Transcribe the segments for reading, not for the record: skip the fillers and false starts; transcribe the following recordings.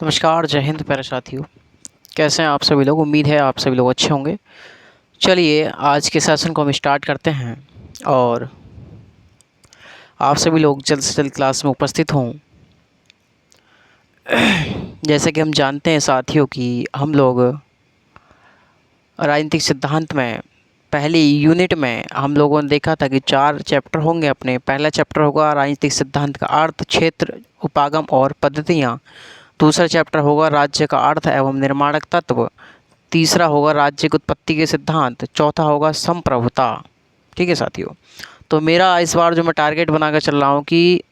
नमस्कार, जय हिंद प्यारे साथियों। कैसे हैं आप सभी लोग? उम्मीद है आप सभी लोग अच्छे होंगे। चलिए आज के सेशन को हम स्टार्ट करते हैं और आप सभी लोग जल्द से जल्द क्लास में उपस्थित हों। जैसे कि हम जानते हैं साथियों कि हम लोग राजनीतिक सिद्धांत में पहली यूनिट में हम लोगों ने देखा था कि 4 चैप्टर होंगे अपने। पहला चैप्टर होगा राजनीतिक सिद्धांत का अर्थ, क्षेत्र, उपागम और पद्धतियाँ। दूसरा चैप्टर होगा राज्य का अर्थ एवं निर्माणक तत्व। तीसरा होगा राज्य की उत्पत्ति के सिद्धांत। चौथा होगा संप्रभुता। ठीक है साथियों, तो मेरा इस बार जो मैं टारगेट बनाकर चल रहा हूँ कि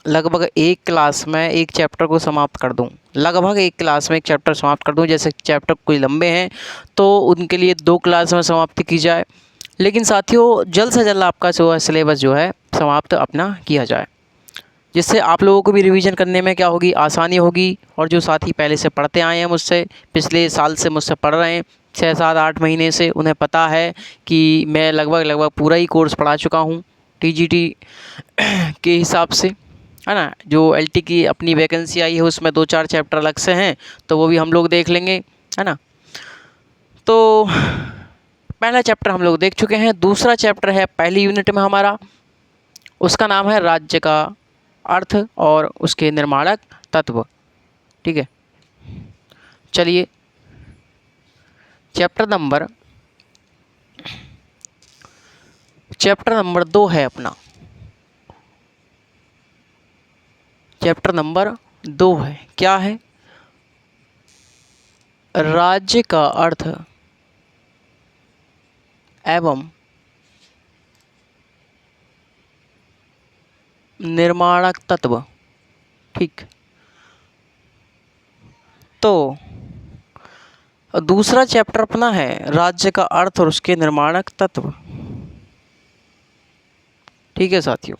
लगभग एक क्लास में एक चैप्टर को समाप्त कर दूं। लगभग एक क्लास में एक चैप्टर समाप्त कर दूं। जैसे चैप्टर कोई लंबे हैं तो उनके लिए 2 क्लास में समाप्ति की जाए, लेकिन साथियों जल्द से जल्द आपका जो है सिलेबस जो है समाप्त अपना किया जाए, जिससे आप लोगों को भी रिवीजन करने में क्या होगी, आसानी होगी। और जो साथी पहले से पढ़ते आए हैं मुझसे, पिछले साल से मुझसे पढ़ रहे हैं 6, 7, 8 महीने से, उन्हें पता है कि मैं लगभग पूरा ही कोर्स पढ़ा चुका हूँ टीजीटी के हिसाब से, है ना। जो एलटी की अपनी वैकेंसी आई है उसमें 2-4 चैप्टर अलग से हैं, तो वो भी हम लोग देख लेंगे, है ना। तो पहला चैप्टर हम लोग देख चुके हैं। दूसरा चैप्टर है पहली यूनिट में हमारा, उसका नाम है राज्य का अर्थ और उसके निर्माणक तत्व। ठीक है, चलिए चैप्टर नंबर 2 है अपना। चैप्टर नंबर 2 है, क्या है? राज्य का अर्थ एवं निर्माणक तत्व। ठीक, तो दूसरा चैप्टर अपना है राज्य का अर्थ और उसके निर्माणक तत्व। ठीक है साथियों,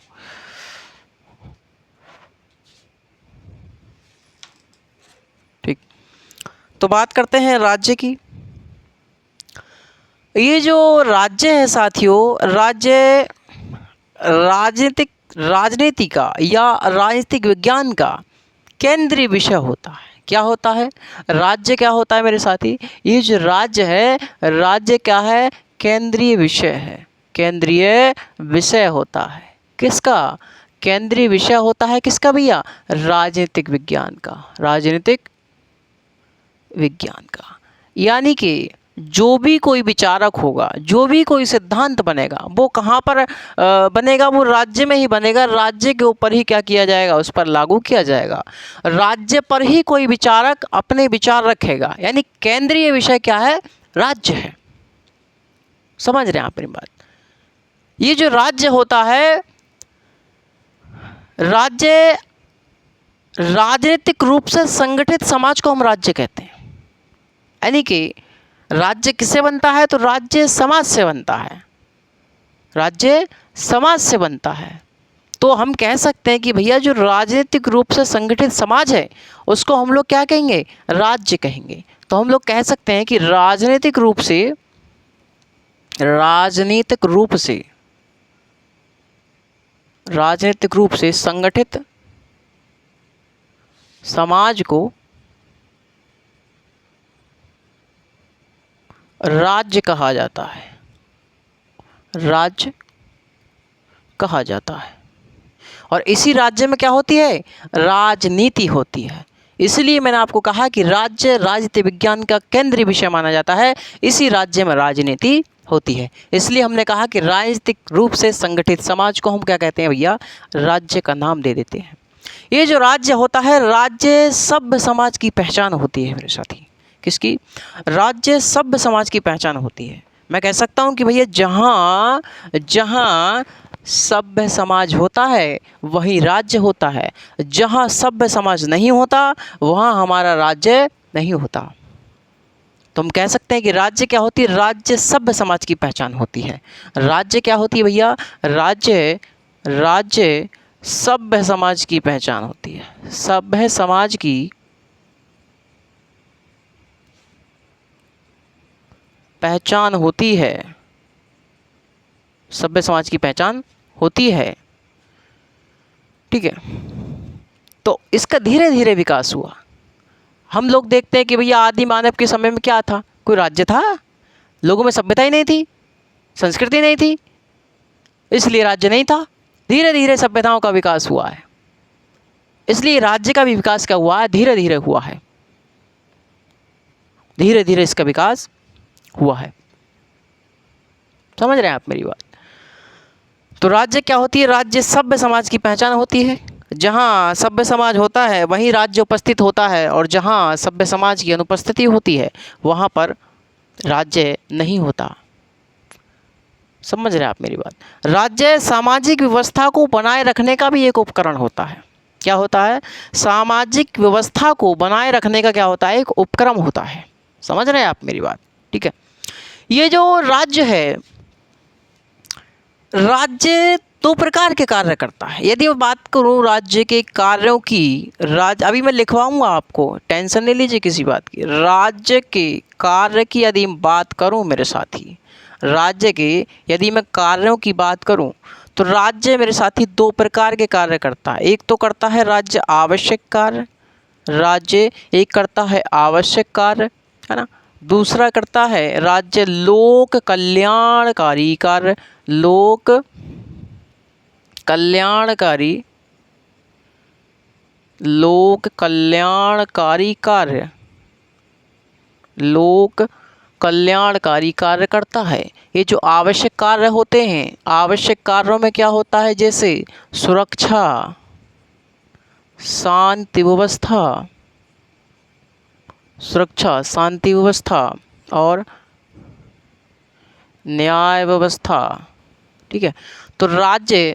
ठीक, तो बात करते हैं राज्य की। ये जो राज्य है साथियों, राज्य राजनीति का या राजनीतिक विज्ञान का केंद्रीय विषय होता है। क्या होता है? राज्य क्या होता है मेरे साथी? ये जो राज्य है, राज्य क्या है? केंद्रीय विषय है। केंद्रीय विषय होता है किसका? केंद्रीय विषय होता है किसका भैया? राजनीतिक विज्ञान का। राजनीतिक विज्ञान का, यानी कि जो भी कोई विचारक होगा, जो भी कोई सिद्धांत बनेगा, वो कहाँ पर बनेगा? वो राज्य में ही बनेगा। राज्य के ऊपर ही क्या किया जाएगा? उस पर लागू किया जाएगा। राज्य पर ही कोई विचारक अपने विचार रखेगा, यानी केंद्रीय विषय क्या है? राज्य है। समझ रहे हैं आप मेरी बात? ये जो राज्य होता है, राज्य राजनीतिक रूप से संगठित समाज को हम राज्य कहते हैं। यानी कि राज्य किससे बनता है? तो राज्य समाज से बनता है। राज्य समाज से बनता है। तो हम कह सकते हैं कि भैया जो राजनीतिक रूप से संगठित समाज है उसको हम लोग क्या कहेंगे? राज्य कहेंगे। तो हम लोग कह सकते हैं कि राजनीतिक रूप से संगठित समाज को राज्य कहा जाता है। राज्य कहा जाता है। और इसी राज्य में क्या होती है? राजनीति होती है। इसलिए मैंने आपको कहा कि राज्य राजनीति विज्ञान का केंद्रीय विषय माना जाता है। इसी राज्य में राजनीति होती है। इसलिए हमने कहा कि राजनीतिक रूप से संगठित समाज को हम क्या कहते हैं भैया? राज्य का नाम दे देते हैं। ये जो राज्य होता है, राज्य सभ्य समाज की पहचान होती है मेरे साथी। किसकी? राज्य सभ्य समाज की पहचान होती है। मैं कह सकता हूँ कि भैया जहाँ जहाँ सभ्य समाज होता है वहीं राज्य होता है। जहाँ सभ्य समाज नहीं होता वहाँ हमारा राज्य नहीं होता। तो हम कह सकते हैं कि राज्य क्या होती है? राज्य सभ्य समाज की पहचान होती है। राज्य क्या होती है भैया? राज्य सभ्य समाज की पहचान होती है। सभ्य समाज की पहचान होती है। सभ्य समाज की पहचान होती है। ठीक है, तो इसका धीरे धीरे विकास हुआ। हम लोग देखते हैं कि भैया आदि मानव के समय में क्या था, कोई राज्य था, लोगों में सभ्यता ही नहीं थी, संस्कृति नहीं थी, इसलिए राज्य नहीं था। धीरे धीरे सभ्यताओं का विकास हुआ है, इसलिए राज्य का भी विकास क्या हुआ है, धीरे धीरे हुआ है, धीरे धीरे इसका विकास हुआ है। समझ रहे हैं आप मेरी बात? तो राज्य क्या होती है, राज्य सभ्य समाज की पहचान होती है। जहाँ सभ्य समाज होता है वहीं राज्य उपस्थित होता है, और जहाँ सभ्य समाज की अनुपस्थिति होती है वहाँ पर राज्य नहीं होता। समझ रहे हैं आप मेरी बात? राज्य सामाजिक व्यवस्था को बनाए रखने का भी एक उपकरण होता है। क्या होता है? सामाजिक व्यवस्था को बनाए रखने का क्या होता है, एक उपक्रम होता है। समझ रहे हैं आप मेरी बात? ठीक है। ये जो राज्य है, राज्य दो प्रकार के कार्य करता है। यदि मैं बात करूं राज्य के कार्यों की, अभी मैं लिखवाऊंगा आपको, टेंशन नहीं लीजिए किसी बात की। राज्य के कार्य की यदि मैं बात करूं मेरे साथी, राज्य के यदि मैं कार्यों की बात करूं तो राज्य मेरे साथी दो प्रकार के कार्य करता है। एक तो करता है राज्य आवश्यक कार्य, राज्य एक करता है आवश्यक कार्य, है ना। दूसरा करता है राज्य लोक कल्याणकारी कार्य, लोक कल्याणकारी, लोक कल्याणकारी कार्य, लोक कल्याणकारी कार्य करता है। ये जो आवश्यक कार्य होते हैं, आवश्यक कार्यों में क्या होता है, जैसे सुरक्षा, शांति व्यवस्था, सुरक्षा शांति व्यवस्था और न्याय व्यवस्था। ठीक है। तो राज्य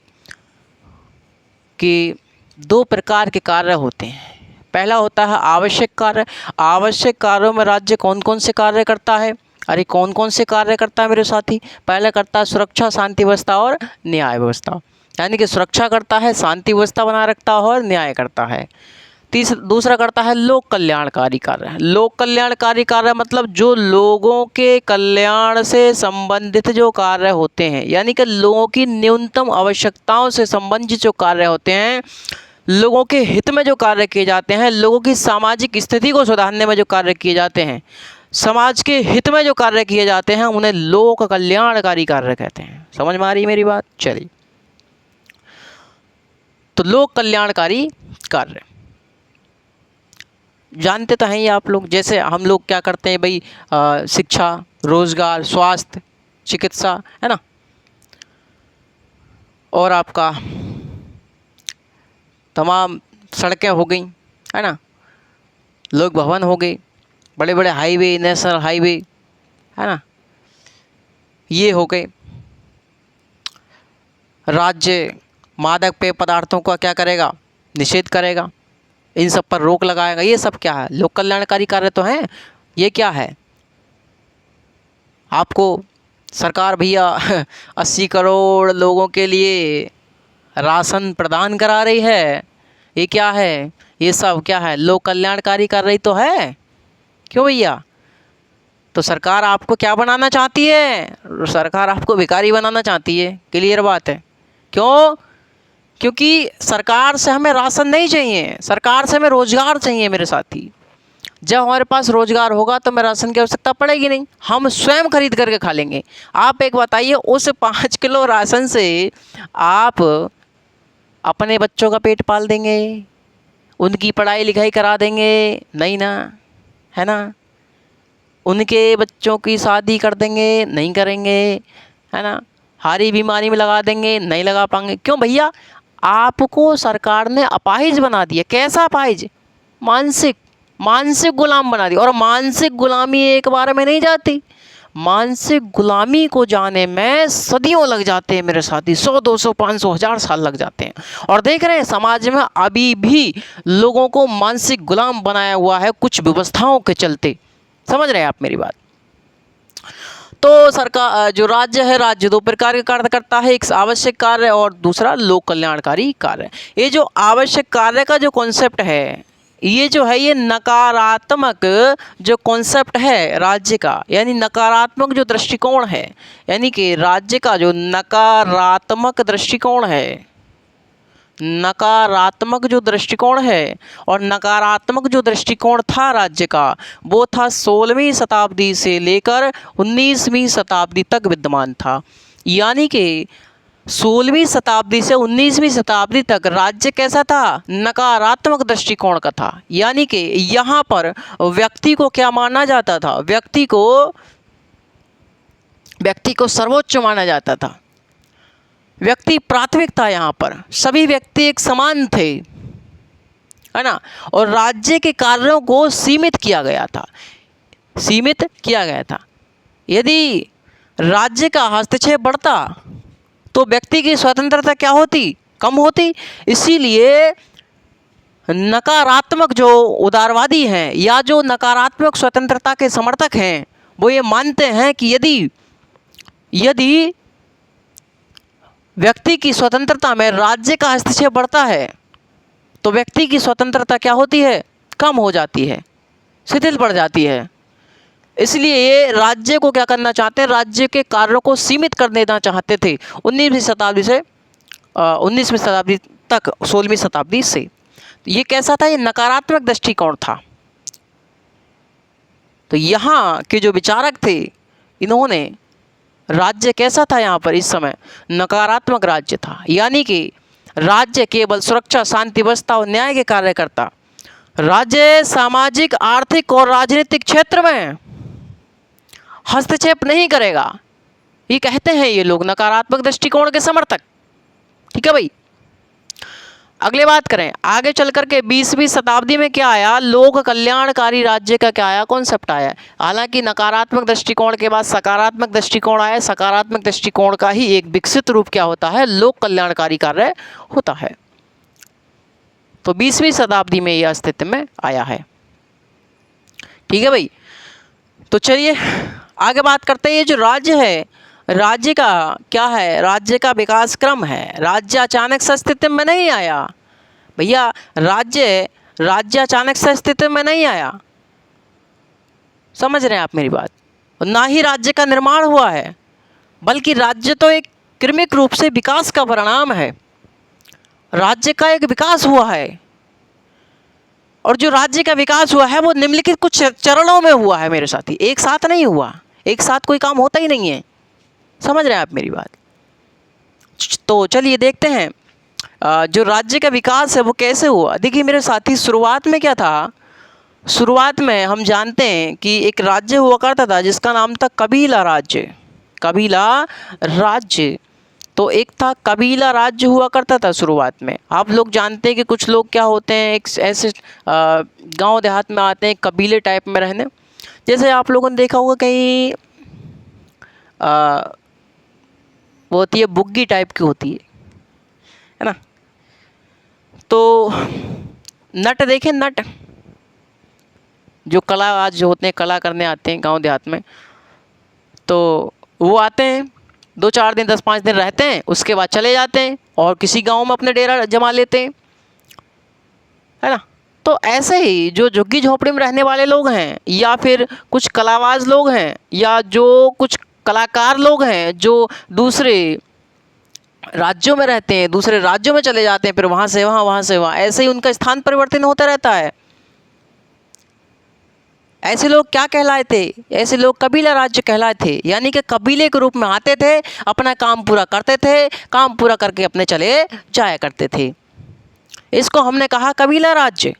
के दो प्रकार के कार्य होते हैं। पहला होता है आवश्यक कार्य। आवश्यक कार्यों में राज्य कौन कौन से कार्य करता है? अरे कौन कौन से कार्य करता है मेरे साथी? पहला करता है सुरक्षा, शांति व्यवस्था और न्याय व्यवस्था, यानी कि सुरक्षा करता है, शांति व्यवस्था बनाए रखता है और न्याय करता है। दूसरा करता है लोक कल्याणकारी कार्य। लोक कल्याणकारी कार्य मतलब जो लोगों के कल्याण से संबंधित जो कार्य होते हैं, यानी कि लोगों की न्यूनतम आवश्यकताओं से संबंधित जो कार्य होते हैं, लोगों के हित में जो कार्य किए जाते हैं, लोगों की सामाजिक स्थिति को सुधारने में जो कार्य किए जाते हैं, समाज के हित में जो कार्य किए जाते हैं, उन्हें लोक कल्याणकारी कार्य कहते हैं। समझ में आ रही मेरी बात? चलिए, तो लोक कल्याणकारी कार्य जानते तो हैं ही आप लोग। जैसे हम लोग क्या करते हैं भाई, शिक्षा, रोजगार, स्वास्थ्य, चिकित्सा, है ना, और आपका तमाम सड़कें हो गई, है ना, लोक भवन हो गए, बड़े बड़े हाईवे, नेशनल हाईवे, है ना, ये हो गए। राज्य मादक पेय पदार्थों का क्या करेगा? निषेध करेगा, इन सब पर रोक लगाएगा। ये सब क्या है? लोक कल्याणकारी कार्य तो हैं। ये क्या है? आपको सरकार भैया 80 करोड़ लोगों के लिए राशन प्रदान करा रही है। ये क्या है? ये सब क्या है? लोक कल्याणकारी कर रही तो है। क्यों भैया? तो सरकार आपको क्या बनाना चाहती है? सरकार आपको भिखारी बनाना चाहती है। क्लियर बात है। क्यों? क्योंकि सरकार से हमें राशन नहीं चाहिए, सरकार से हमें रोजगार चाहिए मेरे साथी। जब हमारे पास रोजगार होगा तो हमें राशन की आवश्यकता पड़ेगी नहीं, हम स्वयं खरीद करके खा लेंगे। आप एक बताइए, उस 5 किलो राशन से आप अपने बच्चों का पेट पाल देंगे, उनकी पढ़ाई लिखाई करा देंगे? नहीं ना, है ना। उनके बच्चों की शादी कर देंगे? नहीं करेंगे, है ना। हारी बीमारी में लगा देंगे? नहीं लगा पाएंगे। क्यों भैया? आपको सरकार ने अपाहिज बना दिया। कैसा अपाहिज? मानसिक, मानसिक गुलाम बना दिया। और मानसिक गुलामी एक बार में नहीं जाती, मानसिक गुलामी को जाने में सदियों लग जाते हैं मेरे साथी। 100, 200, 500, 1000 साल लग जाते हैं। और देख रहे हैं समाज में अभी भी लोगों को मानसिक गुलाम बनाया हुआ है कुछ व्यवस्थाओं के चलते। समझ रहे हैं आप मेरी बात? तो सरकार, जो राज्य है, राज्य दो प्रकार के कार्य करता है, एक आवश्यक कार्य और दूसरा लोक कल्याणकारी कार्य। ये जो आवश्यक कार्य का जो कॉन्सेप्ट है, ये जो है, ये नकारात्मक जो कॉन्सेप्ट है राज्य का, यानी नकारात्मक जो दृष्टिकोण है, यानी कि राज्य का जो नकारात्मक दृष्टिकोण है, नकारात्मक जो दृष्टिकोण है, और नकारात्मक जो दृष्टिकोण था राज्य का, वो था 16वीं शताब्दी से लेकर 19वीं शताब्दी तक विद्यमान था। यानी कि 16वीं शताब्दी से 19वीं शताब्दी तक राज्य कैसा था? नकारात्मक दृष्टिकोण का था। यानी कि यहाँ पर व्यक्ति को क्या माना जाता था? व्यक्ति को सर्वोच्च माना जाता था। व्यक्ति प्राथमिक था। यहाँ पर सभी व्यक्ति एक समान थे, है ना। और राज्य के कार्यों को सीमित किया गया था। यदि राज्य का हस्तक्षेप बढ़ता तो व्यक्ति की स्वतंत्रता क्या होती? कम होती। इसीलिए नकारात्मक जो उदारवादी हैं या जो नकारात्मक स्वतंत्रता के समर्थक हैं, वो ये मानते हैं कि यदि व्यक्ति की स्वतंत्रता में राज्य का हस्तक्षेप बढ़ता है तो व्यक्ति की स्वतंत्रता क्या होती है? कम हो जाती है, शिथिल पड़ जाती है। इसलिए ये राज्य को क्या करना चाहते हैं? राज्य के कार्यों को सीमित कर देना चाहते थे 19वीं शताब्दी से 19वीं शताब्दी तक, 16वीं शताब्दी से। ये कैसा था? ये नकारात्मक दृष्टिकोण था। तो यहाँ के जो विचारक थे, इन्होंने राज्य कैसा था? यहाँ पर इस समय नकारात्मक राज्य था। यानी कि राज्य केवल सुरक्षा, शांति, व्यवस्था और न्याय के कार्य करता। राज्य सामाजिक, आर्थिक और राजनीतिक क्षेत्र में हस्तक्षेप नहीं करेगा, ये कहते हैं ये लोग, नकारात्मक दृष्टिकोण के समर्थक। ठीक है भाई। अगले बात करें, आगे चल करके 20वीं शताब्दी में क्या आया? लोक कल्याणकारी राज्य का क्या आया? कॉन्सेप्ट आया। हालांकि नकारात्मक दृष्टिकोण के बाद सकारात्मक दृष्टिकोण आया। सकारात्मक दृष्टिकोण का ही एक विकसित रूप क्या होता है? लोक कल्याणकारी कार्य होता है। तो 20वीं शताब्दी में यह अस्तित्व में आया है। ठीक है भाई। तो चलिए आगे बात करते हैं। ये जो राज्य है, राज्य का क्या है? राज्य का विकास क्रम है। राज्य अचानक से अस्तित्व में नहीं आया भैया। राज्य अचानक से अस्तित्व में नहीं आया, समझ रहे हैं आप मेरी बात? ना ही राज्य का निर्माण हुआ है, बल्कि राज्य तो एक क्रमिक रूप से विकास का परिणाम है। राज्य का एक विकास हुआ है, और जो राज्य का विकास हुआ है वो निम्नलिखित कुछ चरणों में हुआ है मेरे साथी। एक साथ नहीं हुआ, एक साथ कोई काम होता ही नहीं है। समझ रहे हैं आप मेरी बात? तो चलिए देखते हैं जो राज्य का विकास है वो कैसे हुआ। देखिए मेरे साथी, शुरुआत में क्या था? शुरुआत में हम जानते हैं कि एक राज्य हुआ करता था जिसका नाम था कबीला राज्य। कबीला राज्य, तो एक था कबीला राज्य हुआ करता था शुरुआत में। आप लोग जानते हैं कि कुछ लोग क्या होते हैं, एक ऐसे गांव देहात में आते हैं कबीले टाइप में रहने। जैसे आप लोगों ने देखा होगा कहीं वो होती है बुग्गी टाइप की होती है ना। तो नट देखें, नट जो कला आज जो होते हैं, कला करने आते हैं गांव देहात में, तो वो आते हैं 2-4 दिन 10-5 दिन रहते हैं, उसके बाद चले जाते हैं और किसी गांव में अपने डेरा जमा लेते हैं, है ना। तो ऐसे ही जो झुग्गी झोपड़ी में रहने वाले लोग हैं, या फिर कुछ कलाबाज लोग हैं, या जो कुछ कलाकार लोग हैं जो दूसरे राज्यों में रहते हैं, दूसरे राज्यों में चले जाते हैं, फिर वहाँ से वहाँ ऐसे ही उनका स्थान परिवर्तन होता रहता है। ऐसे लोग क्या कहलाए थे? ऐसे लोग कबीला राज्य कहलाए थे। यानी कि कबीले के रूप में आते थे, अपना काम पूरा करते थे, काम पूरा करके अपने चले जाया करते थे। इसको हमने कहा कबीला राज्य।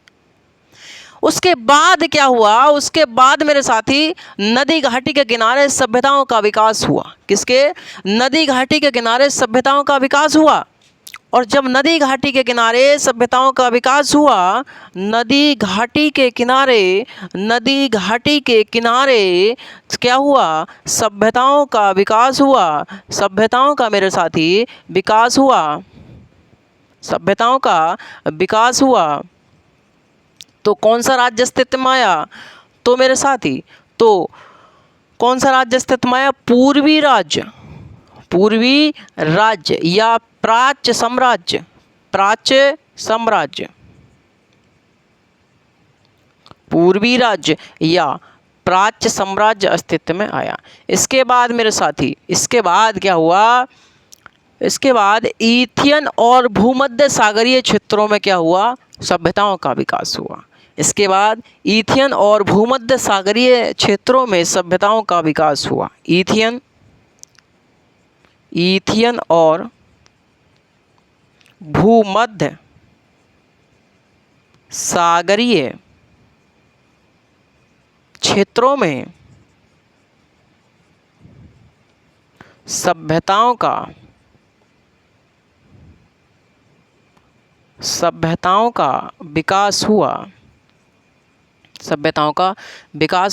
उसके बाद क्या हुआ? उसके बाद मेरे साथी नदी घाटी के किनारे सभ्यताओं का विकास हुआ। किसके? नदी घाटी के किनारे सभ्यताओं का विकास हुआ। और जब नदी घाटी के किनारे सभ्यताओं का विकास हुआ, नदी घाटी के किनारे क्या हुआ? सभ्यताओं का विकास हुआ। सभ्यताओं का मेरे साथी विकास हुआ। सभ्यताओं का विकास हुआ। तो कौन सा राज्य अस्तित्व में आया? तो मेरे साथी, तो कौन सा राज्य अस्तित्व में आया? पूर्वी राज्य। पूर्वी राज्य या प्राच्य साम्राज्य। प्राच्य साम्राज्य, पूर्वी राज्य या प्राच्य साम्राज्य अस्तित्व में आया। इसके बाद मेरे साथी, इसके बाद क्या हुआ? इसके बाद इथियन और भूमध्य सागरीय क्षेत्रों में क्या हुआ, सभ्यताओं का विकास हुआ। इसके बाद इथियन और भूमध्य सागरीय क्षेत्रों में सभ्यताओं का विकास हुआ। इथियन और भूमध्य सागरीय क्षेत्रों में सभ्यताओं का विकास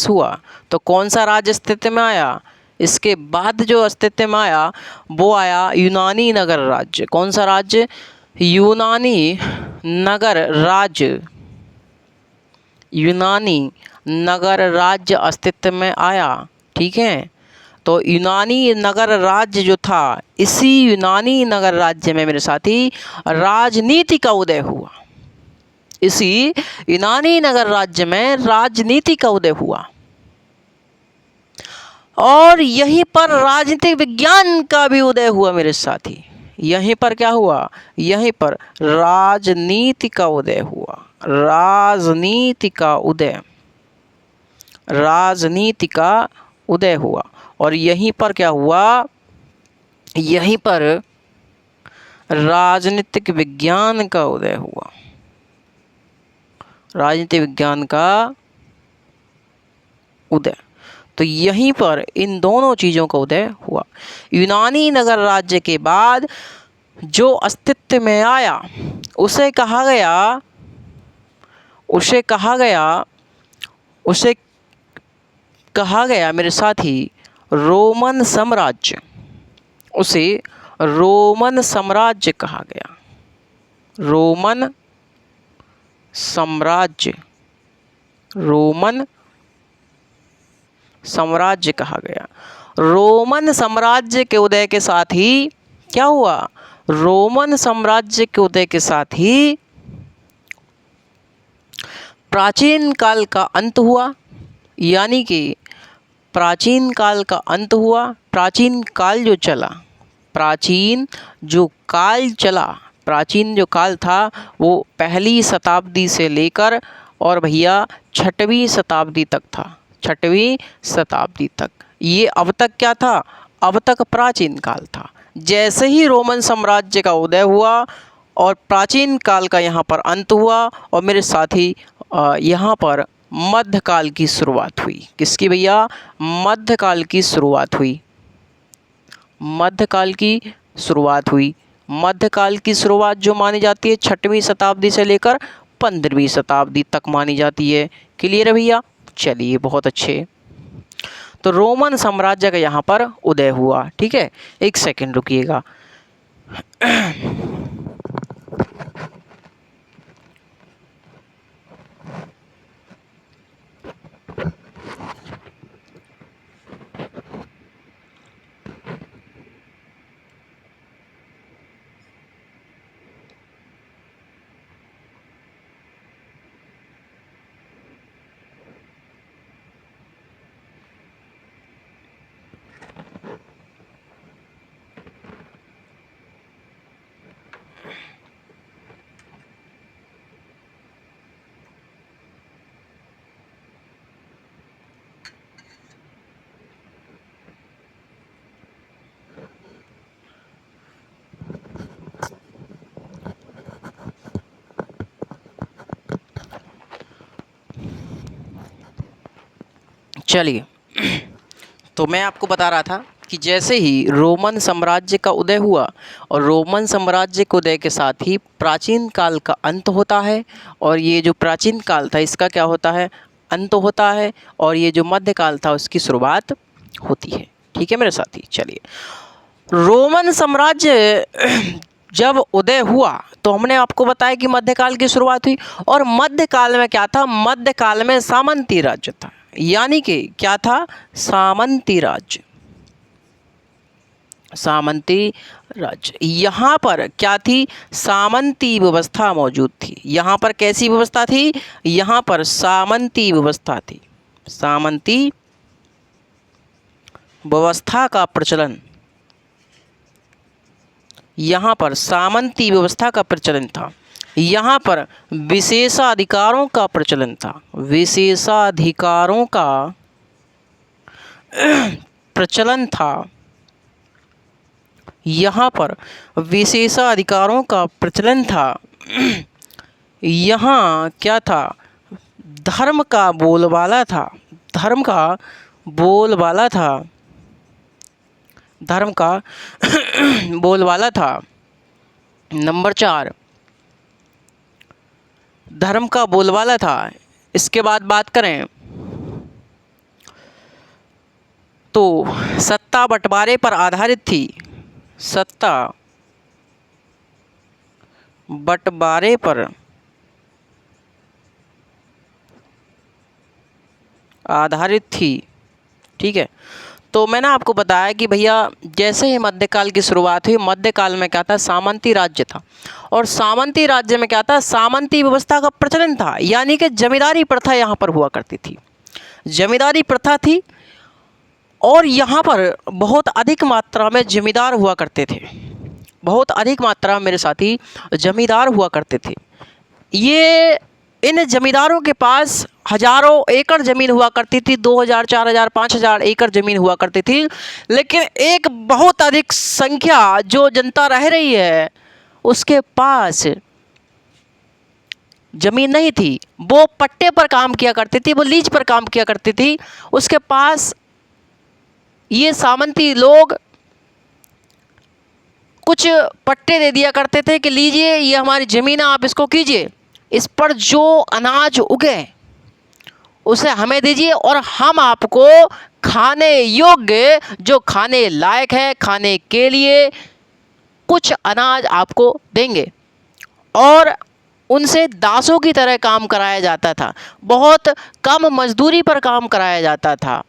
हुआ। तो कौन सा राज्य अस्तित्व में आया? इसके बाद जो अस्तित्व में आया वो आया यूनानी नगर राज्य। कौन सा राज्य? यूनानी नगर राज्य अस्तित्व में आया। ठीक है, तो यूनानी नगर राज्य जो था, इसी यूनानी नगर राज्य में मेरे साथी राजनीति का उदय हुआ। इसी यूनानी नगर राज्य में राजनीति का उदय हुआ और यहीं पर राजनीतिक विज्ञान का भी उदय हुआ मेरे साथी। यहीं पर क्या हुआ? यहीं पर राजनीति का उदय हुआ। राजनीति का उदय हुआ और यहीं पर क्या हुआ? यहीं पर राजनीतिक विज्ञान का उदय हुआ। राजनीतिक विज्ञान का उदय, तो यहीं पर इन दोनों चीज़ों का उदय हुआ। यूनानी नगर राज्य के बाद जो अस्तित्व में आया उसे कहा गया मेरे साथी रोमन साम्राज्य। उसे रोमन साम्राज्य कहा गया। रोमन साम्राज्य कहा गया। रोमन साम्राज्य के उदय के साथ ही क्या हुआ? रोमन साम्राज्य के उदय के साथ ही प्राचीन काल का अंत हुआ। यानी कि प्राचीन काल का अंत हुआ। प्राचीन जो काल था वो पहली शताब्दी से लेकर और भैया 6वीं शताब्दी तक था। 6वीं शताब्दी तक ये अब तक क्या था? अब तक प्राचीन काल था। जैसे ही रोमन साम्राज्य का उदय हुआ और प्राचीन काल का यहाँ पर अंत हुआ और मेरे साथी यहाँ पर मध्यकाल की शुरुआत हुई। किसकी भैया? मध्यकाल की शुरुआत हुई। मध्यकाल की शुरुआत जो मानी जाती है 6वीं शताब्दी से लेकर 15वीं शताब्दी तक मानी जाती है। क्लियर है भैया? चलिए, बहुत अच्छे। तो रोमन साम्राज्य का यहाँ पर उदय हुआ। ठीक है, एक सेकंड रुकिएगा। चलिए, तो मैं आपको बता रहा था कि जैसे ही रोमन साम्राज्य का उदय हुआ और रोमन साम्राज्य के उदय के साथ ही प्राचीन काल का अंत होता है और ये जो प्राचीन काल था इसका क्या होता है? अंत होता है और ये जो मध्यकाल था उसकी शुरुआत होती है। ठीक है मेरे साथी? चलिए, रोमन साम्राज्य जब उदय हुआ तो हमने आपको बताया कि मध्यकाल की शुरुआत हुई और मध्यकाल में क्या था? मध्यकाल में सामंती राज्य था। यानी कि क्या था? सामंती राज्य। यहाँ पर क्या थी? सामंती व्यवस्था मौजूद थी। यहाँ पर कैसी व्यवस्था थी? यहाँ पर सामंती व्यवस्था थी। सामंती व्यवस्था का प्रचलन यहाँ पर सामंती व्यवस्था का प्रचलन था, यहाँ पर विशेषाधिकारों का प्रचलन था, विशेषाधिकारों का प्रचलन था, यहाँ पर विशेषाधिकारों का प्रचलन था। यहाँ क्या था, धर्म का बोलबाला था, धर्म का बोलबाला था, धर्म का बोलबाला था। नंबर 4, धर्म का बोलबाला था। इसके बाद बात करें तो सत्ता बंटवारे पर आधारित थी, सत्ता बंटवारे पर आधारित थी। ठीक है, तो मैंने आपको बताया कि भैया जैसे ही मध्यकाल की शुरुआत हुई, मध्यकाल में क्या था, सामंती राज्य था, और सामंती राज्य में क्या था, सामंती व्यवस्था का प्रचलन था, यानी कि जमींदारी प्रथा यहाँ पर हुआ करती थी, जमींदारी प्रथा थी, और यहाँ पर बहुत अधिक मात्रा में जमींदार हुआ करते थे, बहुत अधिक मात्रा में मेरे साथी जमींदार हुआ करते थे। ये इन जमींदारों के पास हजारों एकड़ ज़मीन हुआ करती थी, 2000, 4000, 5000 एकड़ ज़मीन हुआ करती थी, लेकिन एक बहुत अधिक संख्या जो जनता रह रही है उसके पास ज़मीन नहीं थी, वो पट्टे पर काम किया करती थी, वो लीज पर काम किया करती थी। उसके पास ये सामंती लोग कुछ पट्टे दे दिया करते थे कि लीजिए ये हमारी ज़मीन है, आप इसको कीजिए, इस पर जो अनाज उगे उसे हमें दीजिए और हम आपको खाने योग्य, जो खाने लायक है, खाने के लिए कुछ अनाज आपको देंगे। और उनसे दासों की तरह काम कराया जाता था, बहुत कम मजदूरी पर काम कराया जाता था,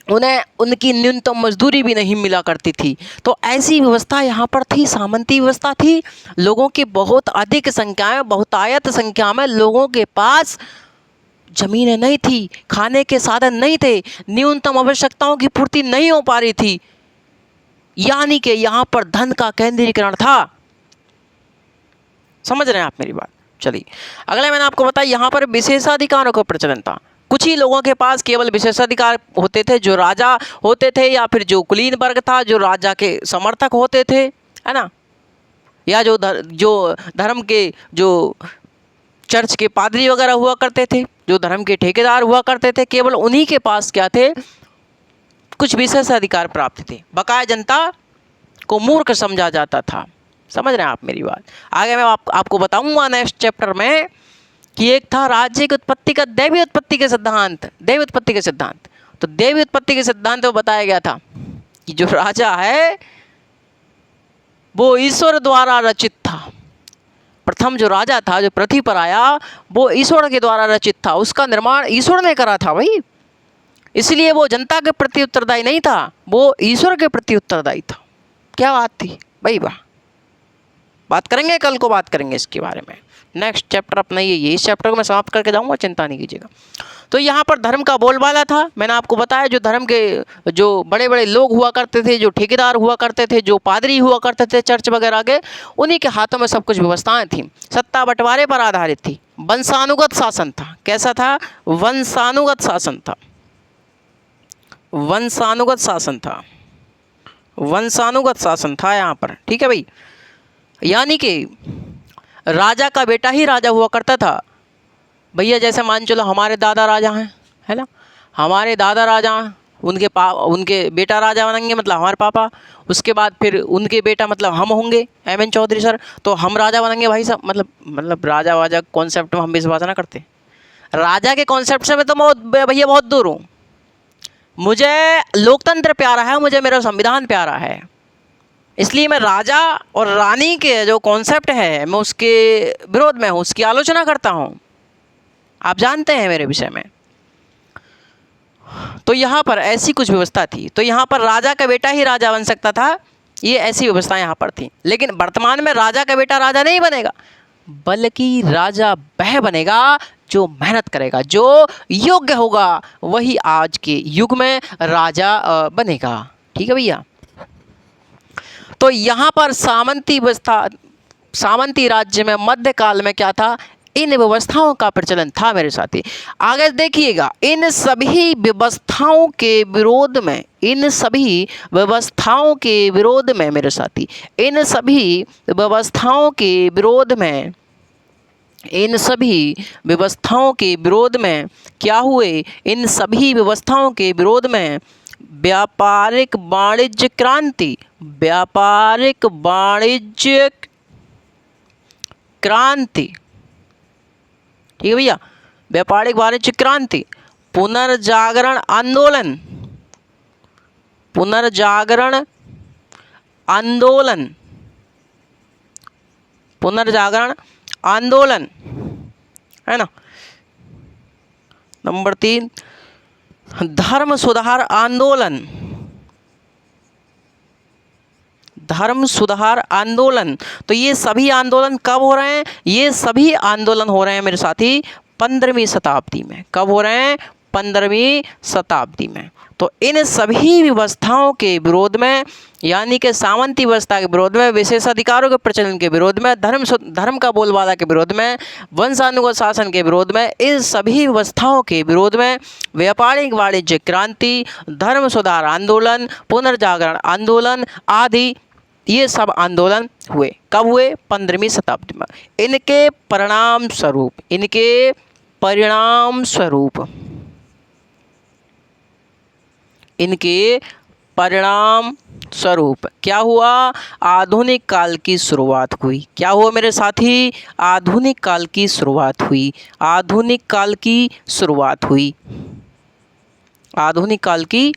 उन्हें उनकी न्यूनतम मजदूरी भी नहीं मिला करती थी। तो ऐसी व्यवस्था यहाँ पर थी, सामंती व्यवस्था थी। लोगों की बहुत अधिक संख्या में, बहुतायत संख्या में लोगों के पास ज़मीनें नहीं थी, खाने के साधन नहीं थे, न्यूनतम आवश्यकताओं की पूर्ति नहीं हो पा रही थी, यानी कि यहाँ पर धन का केंद्रीकरण था। समझ रहे हैं आप मेरी बात? चलिए अगला मैंने आपको बताया, यहाँ पर विशेषाधिकारों का प्रचलन था। कुछ ही लोगों के पास केवल विशेषाधिकार होते थे, जो राजा होते थे या फिर जो कुलीन वर्ग था, जो राजा के समर्थक होते थे, है ना, या जो धर्म के जो चर्च के पादरी वगैरह हुआ करते थे, जो धर्म के ठेकेदार हुआ करते थे, केवल उन्हीं के पास क्या थे, कुछ विशेष अधिकार प्राप्त थे। बकाया जनता को मूर्ख समझा जाता था। समझ रहे हैं आप मेरी बात? आगे मैं आपको बताऊंगा नेक्स्ट चैप्टर में कि एक था राज्य की उत्पत्ति का दैवी उत्पत्ति के सिद्धांत, दैवी उत्पत्ति के सिद्धांत। तो दैवी उत्पत्ति के सिद्धांत में बताया गया था कि जो राजा है वो ईश्वर द्वारा रचित था। प्रथम जो राजा था, जो पृथ्वी पर आया, वो ईश्वर के द्वारा रचित था, उसका निर्माण ईश्वर ने करा था भाई, इसलिए वो जनता के प्रति उत्तरदायी नहीं था, वो ईश्वर के प्रति उत्तरदायी था। क्या बात थी भाई, वाह। बात करेंगे, कल को बात करेंगे इसके बारे में। नेक्स्ट चैप्टर अपना ये इस चैप्टर को मैं समाप्त करके जाऊंगा, चिंता नहीं कीजिएगा। तो यहाँ पर धर्म का बोलबाला था। मैंने आपको बताया जो धर्म के जो बड़े बड़े लोग हुआ करते थे, जो ठेकेदार हुआ करते थे, जो पादरी हुआ करते थे चर्च वगैरह के, उन्हीं के हाथों में सब कुछ व्यवस्थाएं थी। सत्ता बंटवारे पर आधारित थी, वंशानुगत शासन था। कैसा था? वंशानुगत शासन था, वंशानुगत शासन था, वंशानुगत शासन था यहाँ पर। ठीक है भाई, यानी कि राजा का बेटा ही राजा हुआ करता था भैया। जैसे मान चलो हमारे दादा राजा हैं, है ना, हमारे दादा राजा हैं, उनके बेटा राजा बनेंगे, मतलब हमारे पापा, उसके बाद फिर उनके बेटा मतलब हम होंगे, एम.एन. चौधरी सर, तो हम राजा बनेंगे भाई साहब। मतलब राजा वाजा कॉन्सेप्ट में हम विश्वास ना करते, राजा के कॉन्सेप्ट से मैं तो भैया बहुत दूर हूँ। मुझे लोकतंत्र प्यारा है, मुझे मेरा संविधान प्यारा है, इसलिए मैं राजा और रानी के जो कॉन्सेप्ट है मैं उसके विरोध में हूँ, उसकी आलोचना करता हूँ। आप जानते हैं मेरे विषय में। तो यहाँ पर ऐसी कुछ व्यवस्था थी। तो यहाँ पर राजा का बेटा ही राजा बन सकता था, ये ऐसी व्यवस्था यहाँ पर थी। लेकिन वर्तमान में राजा का बेटा राजा नहीं बनेगा, बल्कि राजा वह बनेगा जो मेहनत करेगा, जो योग्य होगा, वही आज के युग में राजा बनेगा। ठीक है भैया। तो यहाँ पर सामंती राज्य में मध्यकाल में क्या था, इन व्यवस्थाओं का प्रचलन था मेरे साथी। आगे देखिएगा, इन सभी व्यवस्थाओं के विरोध में, इन सभी व्यवस्थाओं के विरोध में मेरे साथी, इन सभी व्यवस्थाओं के विरोध में, इन सभी व्यवस्थाओं के विरोध में क्या हुए, इन सभी व्यवस्थाओं के विरोध में व्यापारिक वाणिज्य क्रांति, व्यापारिक वाणिज्य क्रांति, ठीक है भैया, व्यापारिक वाणिज्य क्रांति, पुनर्जागरण आंदोलन, पुनर्जागरण आंदोलन, पुनर्जागरण आंदोलन, है ना। नंबर 3, धर्म सुधार आंदोलन, धर्म सुधार आंदोलन। तो ये सभी आंदोलन कब हो रहे हैं, ये सभी आंदोलन हो रहे हैं मेरे साथी 15वीं शताब्दी में। कब हो रहे हैं, 15वीं शताब्दी में। तो इन सभी व्यवस्थाओं के विरोध में, यानी कि सामंती व्यवस्था के विरोध में, विशेषाधिकारों के प्रचलन के विरोध में, धर्म का बोलबाला के विरोध में, वंशानुगत शासन के विरोध में, इन सभी व्यवस्थाओं के विरोध में व्यापारिक वाणिज्य क्रांति, धर्म सुधार आंदोलन, पुनर्जागरण आंदोलन आदि ये सब आंदोलन हुए। कब हुए, 15वीं शताब्दी में। इनके परिणाम स्वरूप, इनके परिणाम स्वरूप, इनके परिणाम स्वरूप क्या हुआ, आधुनिक काल की शुरुआत हुई। क्या हुआ मेरे साथी, आधुनिक काल की शुरुआत हुई, आधुनिक काल की शुरुआत हुई, आधुनिक काल की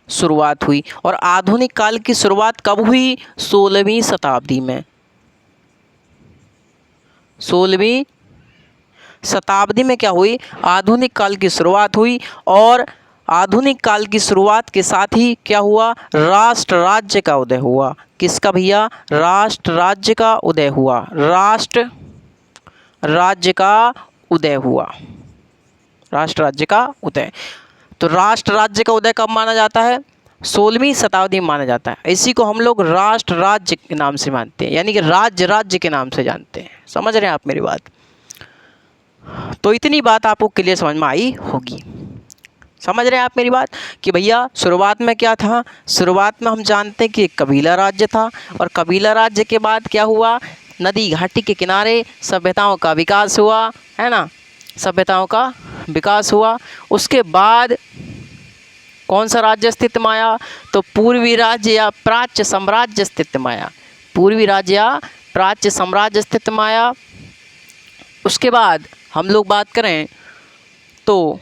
शुरुआत हुई। और आधुनिक काल की शुरुआत कब हुई, 16वीं शताब्दी में। 16वीं शताब्दी में क्या हुई, आधुनिक काल की शुरुआत हुई। और आधुनिक काल की शुरुआत के साथ ही क्या हुआ, राष्ट्र राज्य का उदय हुआ। किसका भैया, राष्ट्र राज्य का उदय हुआ, राष्ट्र राज्य का उदय हुआ, राष्ट्र राज्य का उदय। तो राष्ट्र राज्य का उदय कब माना जाता है, 16वीं शताब्दी में माना जाता है। इसी को हम लोग राष्ट्र राज्य के नाम से मानते हैं, यानी कि राज्य के नाम से जानते हैं। समझ रहे हैं आप मेरी बात। तो इतनी बात आपको क्लियर समझ में आई होगी। समझ रहे हैं आप मेरी बात कि भैया शुरुआत में क्या था, शुरुआत में हम जानते हैं कि एक कबीला राज्य था। और कबीला राज्य के बाद क्या हुआ, नदी घाटी के किनारे सभ्यताओं का विकास हुआ, है ना, सभ्यताओं का विकास हुआ। उसके बाद कौन सा राज्य अस्तित्व में आया, तो पूर्वी राज्य या प्राच्य साम्राज्य अस्तित्व में आया, पूर्वी राज्य या प्राच्य साम्राज्य अस्तित्व में आया। उसके बाद हम लोग बात करें तो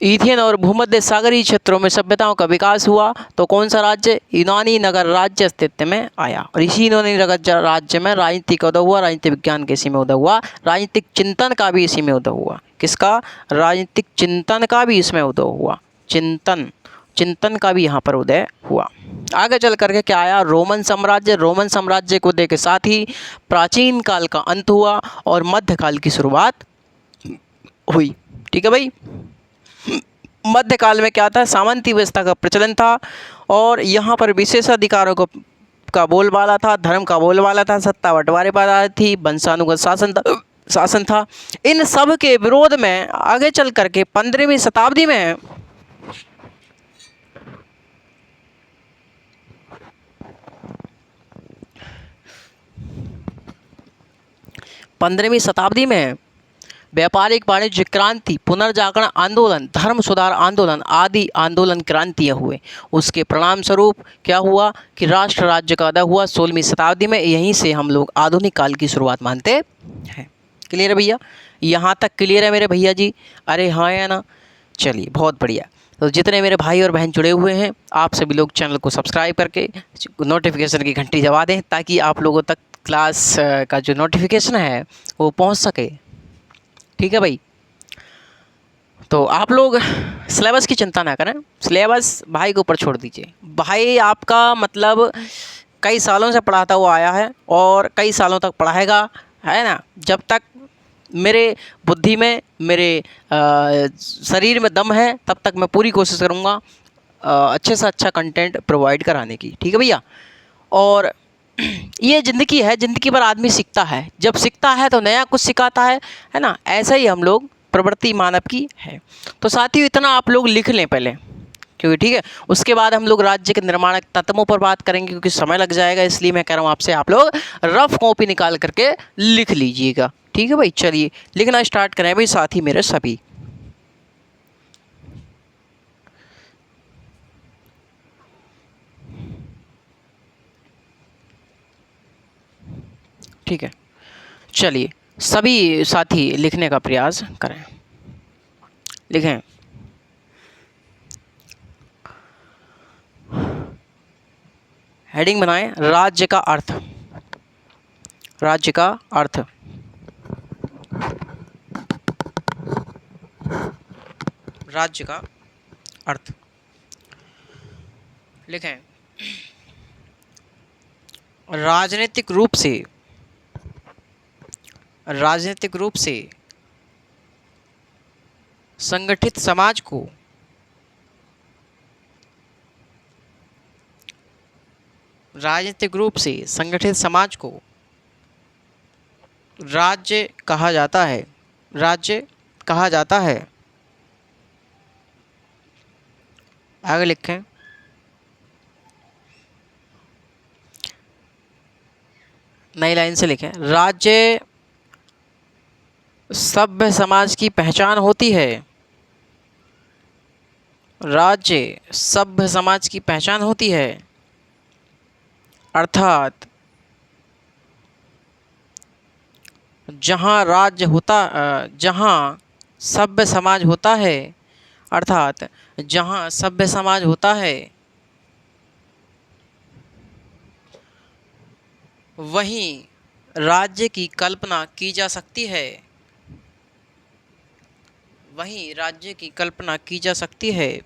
एथियन और भूमध्य सागरीय क्षेत्रों में सभ्यताओं का विकास हुआ। तो कौन सा राज्य, यूनानी नगर राज्य अस्तित्व में आया। और इसी यूनानी नगर राज्य में राजनीतिक उदय हुआ, राजनीतिक विज्ञान के इसी में उदय हुआ, राजनीतिक चिंतन का भी इसी में उदय हुआ। किसका, राजनीतिक चिंतन का भी इसमें उदय हुआ, चिंतन का भी यहाँ पर उदय हुआ। आगे चल करके क्या आया, रोमन साम्राज्य। रोमन साम्राज्य के उदय के साथ ही प्राचीन काल का अंत हुआ और मध्यकाल की शुरुआत हुई। ठीक है भाई। मध्यकाल में क्या था, सामंती व्यवस्था का प्रचलन था और यहाँ पर विशेषाधिकारों का बोलबाला था, धर्म का बोलबाला था, सत्ता बंटवारे पर थी, वंशानुगत शासन था। इन सब के विरोध में आगे चल करके 15वीं शताब्दी में व्यापारिक वाणिज्य क्रांति, पुनर्जागरण आंदोलन, धर्म सुधार आंदोलन आदि आंदोलन क्रांतियाँ हुए। उसके परिणाम स्वरूप क्या हुआ कि राष्ट्र राज्य का उदय हुआ 16वीं शताब्दी में। यहीं से हम लोग आधुनिक काल की शुरुआत मानते हैं। क्लियर है भैया, यहाँ तक क्लियर है मेरे भैया जी। अरे हाँ या ना, चलिए बहुत बढ़िया। तो जितने मेरे भाई और बहन जुड़े हुए हैं, आप सभी लोग चैनल को सब्सक्राइब करके नोटिफिकेशन की घंटी दबा दें ताकि आप लोगों तक क्लास का जो नोटिफिकेशन है वो पहुँच सके। ठीक है भाई। तो आप लोग सिलेबस की चिंता ना करें, सिलेबस भाई के ऊपर छोड़ दीजिए। भाई आपका मतलब कई सालों से पढ़ाता हुआ आया है और कई सालों तक पढ़ाएगा, है ना। जब तक मेरे बुद्धि में, मेरे शरीर में दम है, तब तक मैं पूरी कोशिश करूँगा अच्छे से अच्छा कंटेंट प्रोवाइड कराने की। ठीक है भैया। और ये ज़िंदगी है, ज़िंदगी भर आदमी सीखता है, जब सीखता है तो नया कुछ सिखाता है ना। ऐसा ही हम लोग प्रवृत्ति मानव की है। तो साथियों इतना आप लोग लिख लें पहले, क्योंकि ठीक है उसके बाद हम लोग राज्य के निर्माण तत्वों पर बात करेंगे, क्योंकि समय लग जाएगा, इसलिए मैं कह रहा हूँ आपसे आप लोग रफ कॉपी निकाल करके लिख लीजिएगा। ठीक है भाई, चलिए लिखना स्टार्ट करें भाई साथी मेरे सभी। ठीक है, चलिए सभी साथी लिखने का प्रयास करें। लिखें। हेडिंग बनाएं, राज्य का अर्थ। राज्य का अर्थ। राज्य का अर्थ लिखें। राजनीतिक रूप से, राजनीतिक रूप से संगठित समाज को, राजनीतिक रूप से संगठित समाज को राज्य कहा जाता है। राज्य कहा जाता है। आगे लिखें। नई लाइन से लिखें। राज्य सभ्य समाज की पहचान होती है। राज्य सभ्य समाज की पहचान होती है, अर्थात जहाँ राज्य होता, जहाँ सभ्य समाज होता है, अर्थात जहाँ सभ्य समाज होता है वहीं राज्य की कल्पना की जा सकती है। वहीं राज्य की कल्पना की जा सकती है।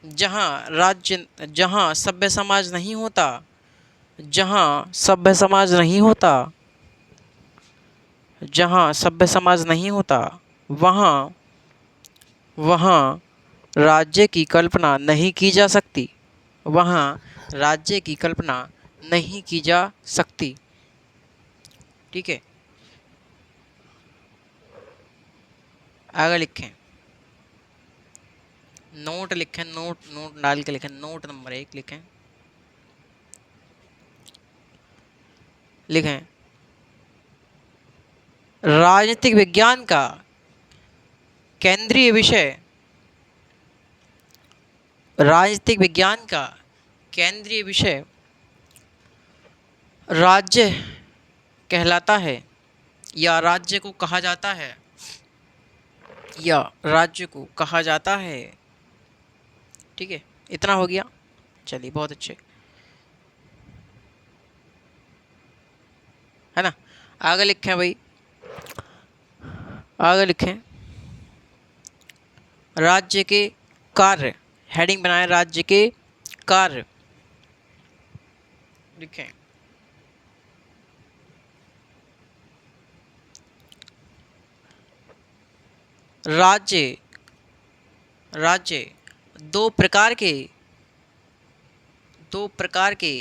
जहाँ सभ्य समाज नहीं होता, जहाँ सभ्य समाज नहीं होता, जहाँ सभ्य समाज नहीं होता वहाँ वहाँ राज्य की कल्पना नहीं की जा सकती। वहाँ राज्य की कल्पना नहीं की जा सकती। ठीक है, आगे लिखें। नोट लिखें, नोट नोट डाल के लिखें। नोट नंबर 1 लिखें। लिखें। राजनीतिक विज्ञान का केंद्रीय विषय, राजनीतिक विज्ञान का केंद्रीय विषय राज्य कहलाता है, या राज्य को कहा जाता है, या राज्य को कहा जाता है। ठीक है, इतना हो गया। चलिए बहुत अच्छे, है ना। आगे लिखें भाई, आगे लिखें। राज्य के कार्य, हेडिंग बनाएं, राज्य के कार्य लिखें। राज्य, राज्य दो प्रकार के, दो प्रकार के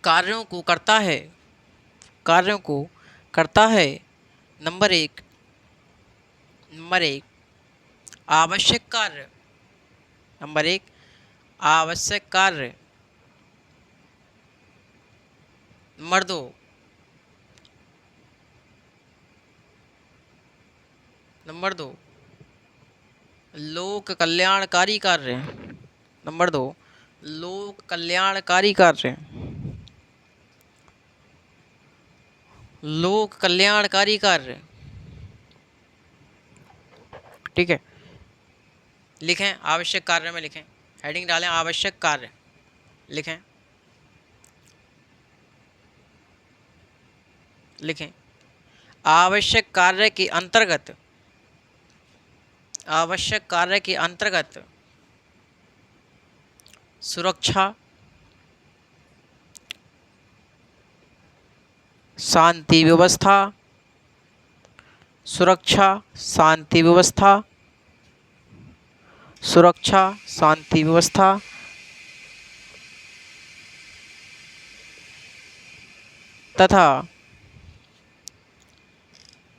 कार्यों को करता है, कार्यों को करता है। नंबर 1, नंबर 1 आवश्यक कार्य। नंबर 1 आवश्यक कार्य। नंबर 2, नंबर 2 लोक कल्याणकारी कार्य। नंबर 2 लोक कल्याणकारी कार्य। लोक कल्याणकारी कार्य। ठीक है, लिखें आवश्यक कार्य में लिखें। हेडिंग डालें आवश्यक कार्य, लिखें। लिखें आवश्यक कार्य के अंतर्गत, आवश्यक कार्य के अंतर्गत सुरक्षा, शांति व्यवस्था, सुरक्षा, शांति व्यवस्था, सुरक्षा, शांति व्यवस्था तथा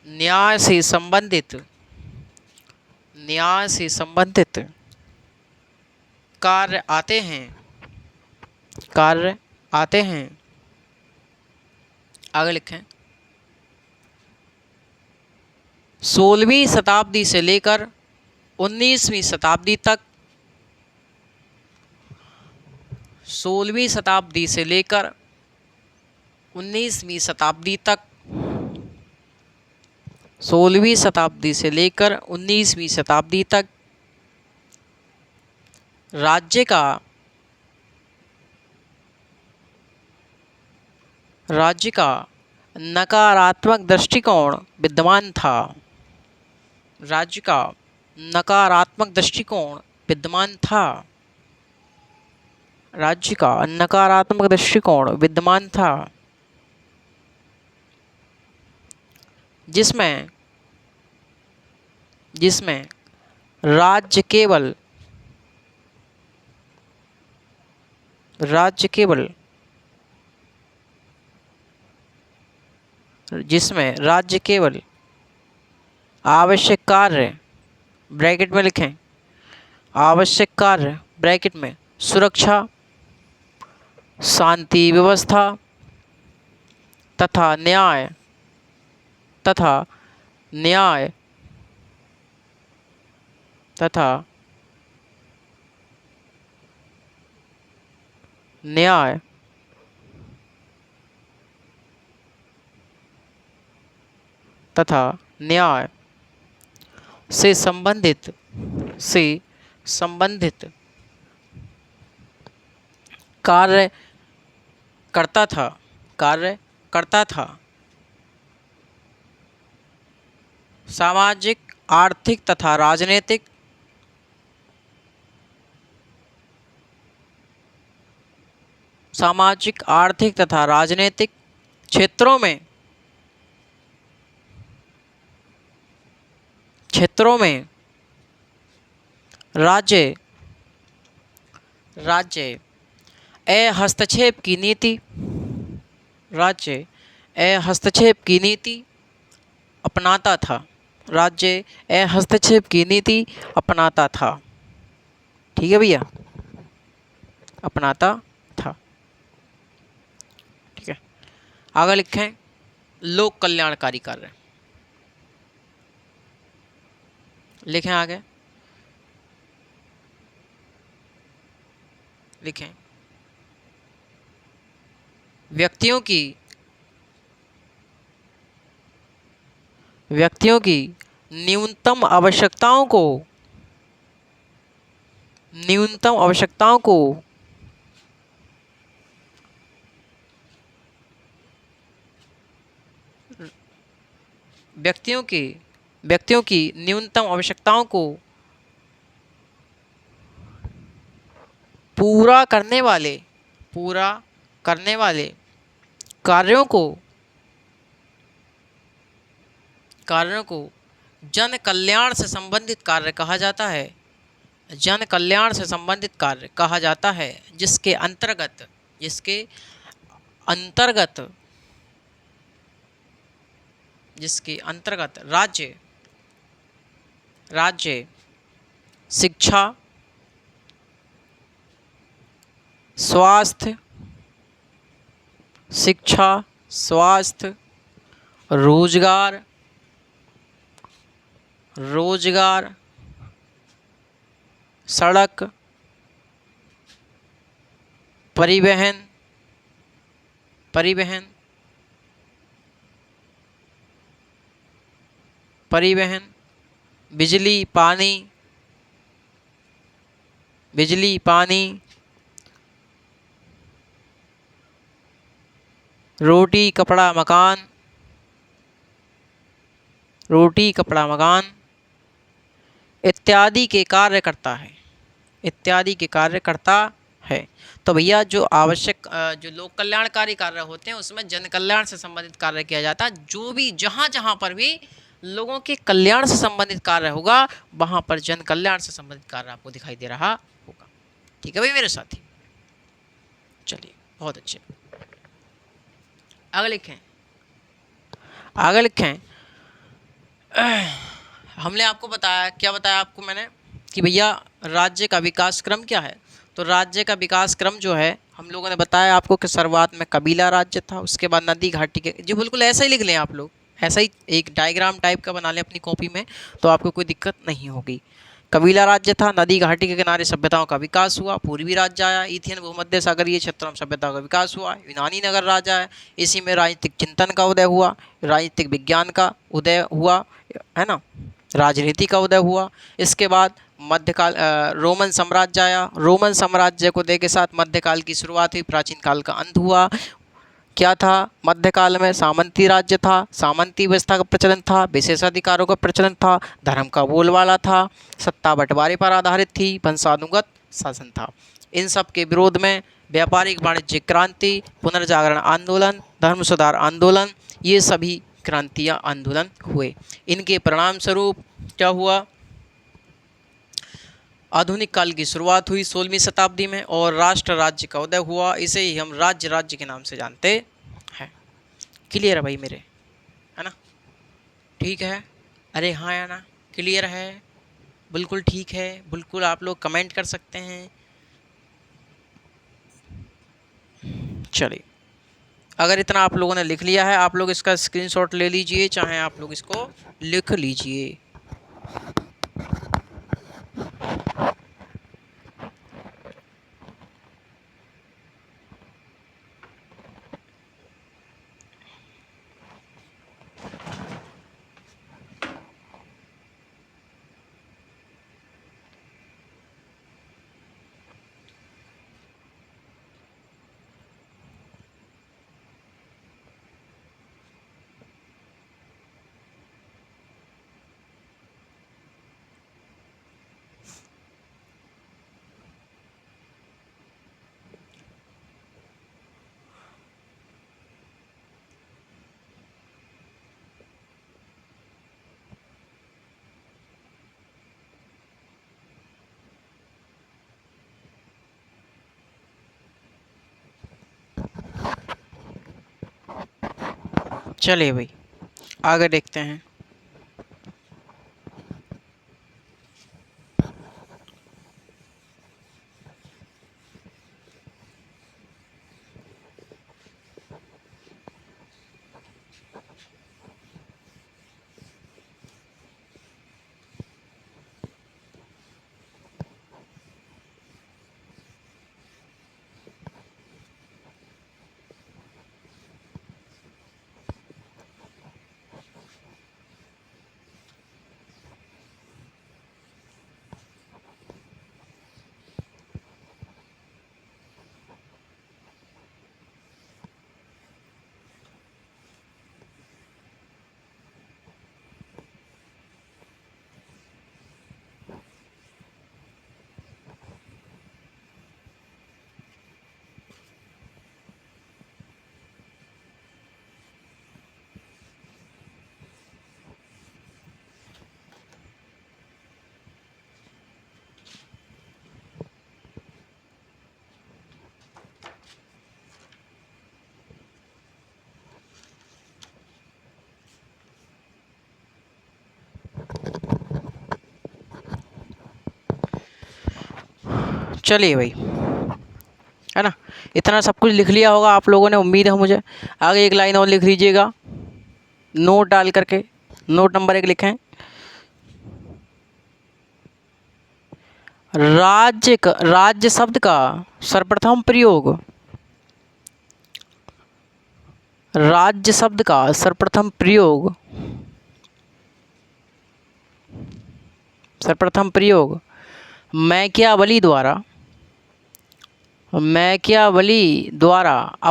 न्याय से संबंधित, न्याय से संबंधित कार्य आते हैं, कार्य आते हैं। आगे लिखें, 16वीं शताब्दी से लेकर 19वीं शताब्दी तक, 16वीं शताब्दी से लेकर 19वीं शताब्दी तक, 16वीं शताब्दी से लेकर 19वीं शताब्दी तक राज्य का नकारात्मक दृष्टिकोण विद्यमान था, राज्य का नकारात्मक दृष्टिकोण विद्यमान था, राज्य का नकारात्मक दृष्टिकोण विद्यमान था, जिसमें राज्य केवल आवश्यक कार्य, ब्रैकेट में लिखें, आवश्यक कार्य ब्रैकेट में सुरक्षा, शांति व्यवस्था तथा न्याय तथा न्याय से संबंधित कार्य करता था, सामाजिक, आर्थिक तथा राजनीतिक क्षेत्रों में राज्य हस्तक्षेप की नीति अपनाता था, राज्य हस्तक्षेप की नीति अपनाता था। ठीक है भैया, अपनाता था। ठीक है, आगे लिखें, लोक कल्याणकारी कार्य। लिखें आगे, लिखें, व्यक्तियों की न्यूनतम आवश्यकताओं को पूरा करने वाले कार्यों को जन कल्याण से संबंधित कार्य कहा जाता है, जन कल्याण से संबंधित कार्य कहा जाता है, जिसके अंतर्गत राज्य शिक्षा, स्वास्थ्य, रोजगार, सड़क, परिवहन, बिजली, पानी, रोटी, कपड़ा, मकान इत्यादि के कार्य करता है। तो भैया जो लोक कल्याणकारी कार्य होते हैं उसमें जन कल्याण से संबंधित कार्य किया जाता है। जो भी जहाँ पर भी लोगों के कल्याण से संबंधित कार्य होगा, वहां पर जन कल्याण से संबंधित कार्य आपको दिखाई दे रहा होगा। ठीक है भाई मेरे साथी, चलिए बहुत अच्छे। आगे लिखें, आगे लिखें। हमने आपको बताया, क्या बताया आपको मैंने कि भैया राज्य का विकास क्रम क्या है। तो राज्य का विकास क्रम जो है हम लोगों ने बताया आपको कि शुरुआत में कबीला राज्य था, उसके बाद नदी घाटी के, जी बिल्कुल ऐसा ही लिख लें आप लोग, ऐसा ही एक डायग्राम टाइप का बना लें अपनी कॉपी में, तो आपको कोई दिक्कत नहीं होगी। कबीला राज्य था, नदी घाटी के किनारे सभ्यताओं का विकास हुआ, पूर्वी राज्य आया, इथियन भूमध्य सागरीय क्षेत्रों में सभ्यताओं का विकास हुआ, यूनानी नगर राज्य आया, इसी में राजनीतिक चिंतन का उदय हुआ, राजनीतिक विज्ञान का उदय हुआ, है ना, राजनीति का उदय हुआ। इसके बाद मध्यकाल रोमन साम्राज्य आया, रोमन साम्राज्य को दे के साथ मध्यकाल की शुरुआत हुई, प्राचीन काल का अंत हुआ। क्या था मध्यकाल में? सामंती राज्य था, सामंती व्यवस्था का प्रचलन था, विशेषाधिकारों का प्रचलन था, धर्म का बोलबाला था, सत्ता बंटवारे पर आधारित थी, वंशानुगत शासन था। इन सब के विरोध में व्यापारिक वाणिज्यिक क्रांति, पुनर्जागरण आंदोलन, धर्म सुधार आंदोलन, ये सभी क्रांतियाँ आंदोलन हुए। इनके परिणाम स्वरूप क्या हुआ? आधुनिक काल की शुरुआत हुई 16वीं शताब्दी में और राष्ट्र राज्य का उदय हुआ। इसे ही हम राज्य के नाम से जानते हैं। क्लियर है भाई मेरे, है ना? ठीक है, अरे हाँ या ना, क्लियर है? बिल्कुल ठीक है, बिल्कुल आप लोग कमेंट कर सकते हैं। चलिए, अगर इतना आप लोगों ने लिख लिया है, आप लोग इसका स्क्रीनशॉट ले लीजिए, चाहे आप लोग इसको लिख लीजिए। चलिए भाई आगे देखते हैं। चलिए भाई, है ना, इतना सब कुछ लिख लिया होगा आप लोगों ने, उम्मीद है मुझे। आगे एक लाइन और लिख लीजिएगा नोट डाल करके, नोट नंबर 1 लिखें। राज्य शब्द का सर्वप्रथम प्रयोग, राज्य शब्द का सर्वप्रथम प्रयोग, सर्वप्रथम प्रयोग मैकियावली द्वारा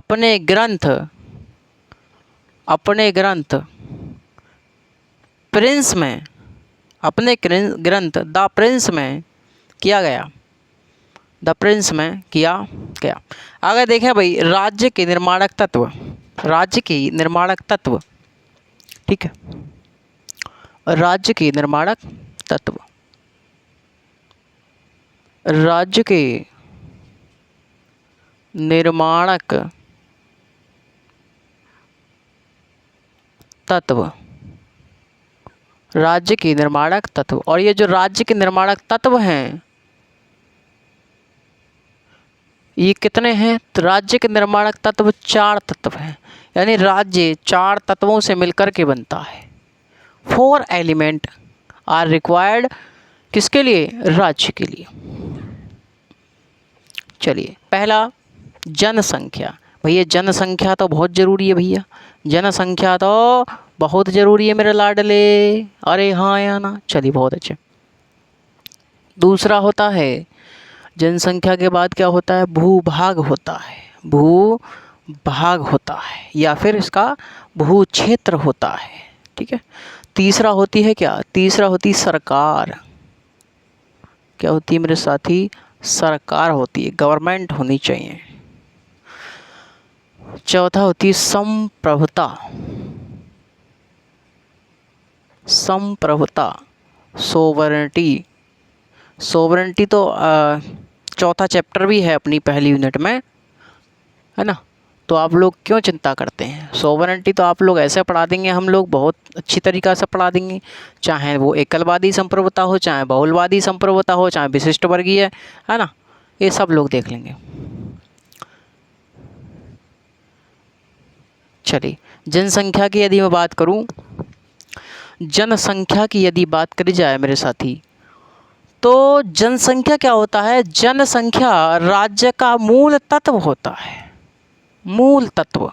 अपने ग्रंथ प्रिंस में, अपने ग्रंथ द प्रिंस में किया गया, द प्रिंस में किया गया। अगर देखें भाई, राज्य के निर्माणक तत्व, ठीक है, राज्य के निर्माणक तत्व। राज्य के निर्माणक तत्व। राज्य के निर्माणक तत्व। और ये जो राज्य के निर्माणक तत्व हैं, ये कितने हैं? तो राज्य के निर्माणक तत्व 4 तत्व हैं। यानी राज्य 4 तत्वों से मिलकर के बनता है। 4 एलिमेंट आर रिक्वायर्ड, किसके लिए? राज्य के लिए। चलिए, पहला जनसंख्या। भैया जनसंख्या तो बहुत ज़रूरी है भैया, जनसंख्या तो बहुत ज़रूरी है मेरे लाडले। अरे हाँ या ना? चलिए, बहुत अच्छे। दूसरा होता है, जनसंख्या के बाद क्या होता है? भूभाग होता है। भूभाग होता है या फिर इसका भू क्षेत्र होता है। ठीक है। तीसरा होती है क्या? तीसरा होती सरकार। क्या होती है मेरे साथी? सरकार होती है, गवर्नमेंट होनी चाहिए। चौथा होती है संप्रभुता। संप्रभुता, सोवरेनिटी। सोवरेनिटी तो चौथा चैप्टर भी है अपनी पहली यूनिट में, है ना? तो आप लोग क्यों चिंता करते हैं? सोवरेनिटी तो आप लोग ऐसे पढ़ा देंगे, हम लोग बहुत अच्छी तरीक़ा से पढ़ा देंगे। चाहे वो एकलवादी संप्रभुता हो, चाहे बहुलवादी संप्रभुता हो, चाहे विशिष्ट वर्गीय, है ना? ये सब लोग देख लेंगे। चलिए, जनसंख्या की यदि मैं बात करूं, जनसंख्या की यदि बात करी जाए मेरे साथी, तो जनसंख्या क्या होता है? जनसंख्या राज्य का मूल तत्व होता है। मूल तत्व।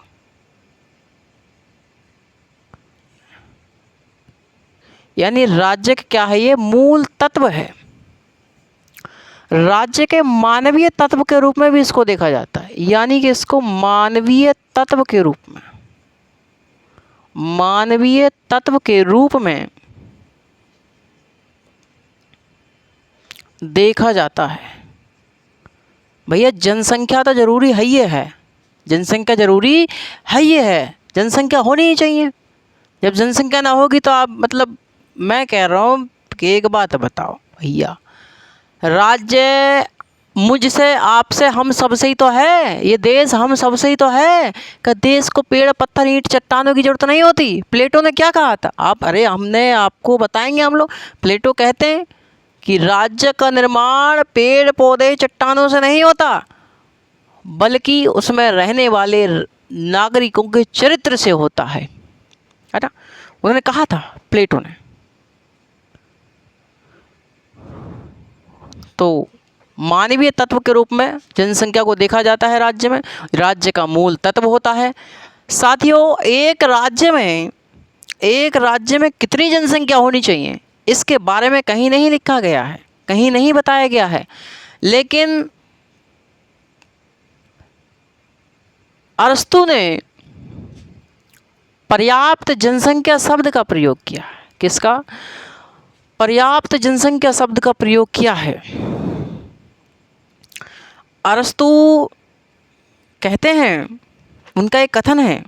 यानी राज्य का क्या है? ये मूल तत्व है। राज्य के मानवीय तत्व के रूप में भी इसको देखा जाता है। यानी कि इसको मानवीय तत्व के रूप में, मानवीय तत्व के रूप में देखा जाता है। भैया जनसंख्या तो जरूरी है, ये है, जनसंख्या जरूरी है, ये है, जनसंख्या होनी ही चाहिए। जब जनसंख्या ना होगी तो आप मतलब, मैं कह रहा हूँ कि एक बात बताओ भैया, राज्य मुझसे आपसे हम सबसे ही तो है, ये देश हम सबसे ही तो है। कि देश को पेड़ पत्थर ईंट चट्टानों की जरूरत नहीं होती। प्लेटो ने क्या कहा था? आप, अरे हमने आपको बताएंगे हम लोग। प्लेटो कहते हैं कि राज्य का निर्माण पेड़ पौधे चट्टानों से नहीं होता, बल्कि उसमें रहने वाले नागरिकों के चरित्र से होता है ना? उन्होंने कहा था प्लेटो ने। तो मानवीय तत्व के रूप में जनसंख्या को देखा जाता है राज्य में। राज्य का मूल तत्व होता है। साथियों, एक राज्य में कितनी जनसंख्या होनी चाहिए, इसके बारे में कहीं नहीं लिखा गया है, कहीं नहीं बताया गया है। लेकिन अरस्तु ने पर्याप्त जनसंख्या शब्द का प्रयोग किया है। किसका? पर्याप्त जनसंख्या शब्द का प्रयोग किया है। अरस्तु कहते हैं, उनका एक कथन है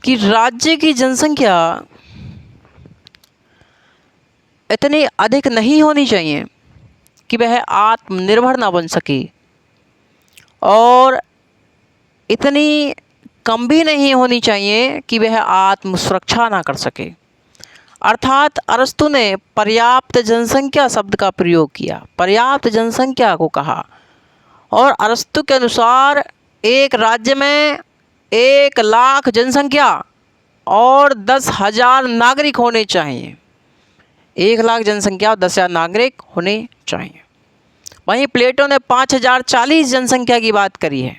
कि राज्य की जनसंख्या इतनी अधिक नहीं होनी चाहिए कि वह आत्मनिर्भर ना बन सके, और इतनी कम भी नहीं होनी चाहिए कि वह आत्म सुरक्षा ना कर सके। अर्थात अरस्तु ने पर्याप्त जनसंख्या शब्द का प्रयोग किया, पर्याप्त जनसंख्या को कहा। और अरस्तु के अनुसार एक राज्य में 1 लाख जनसंख्या और 10,000 नागरिक होने चाहिए। 1 लाख जनसंख्या और 10,000 नागरिक होने चाहिए। वहीं प्लेटो ने 5,040 जनसंख्या की बात करी है,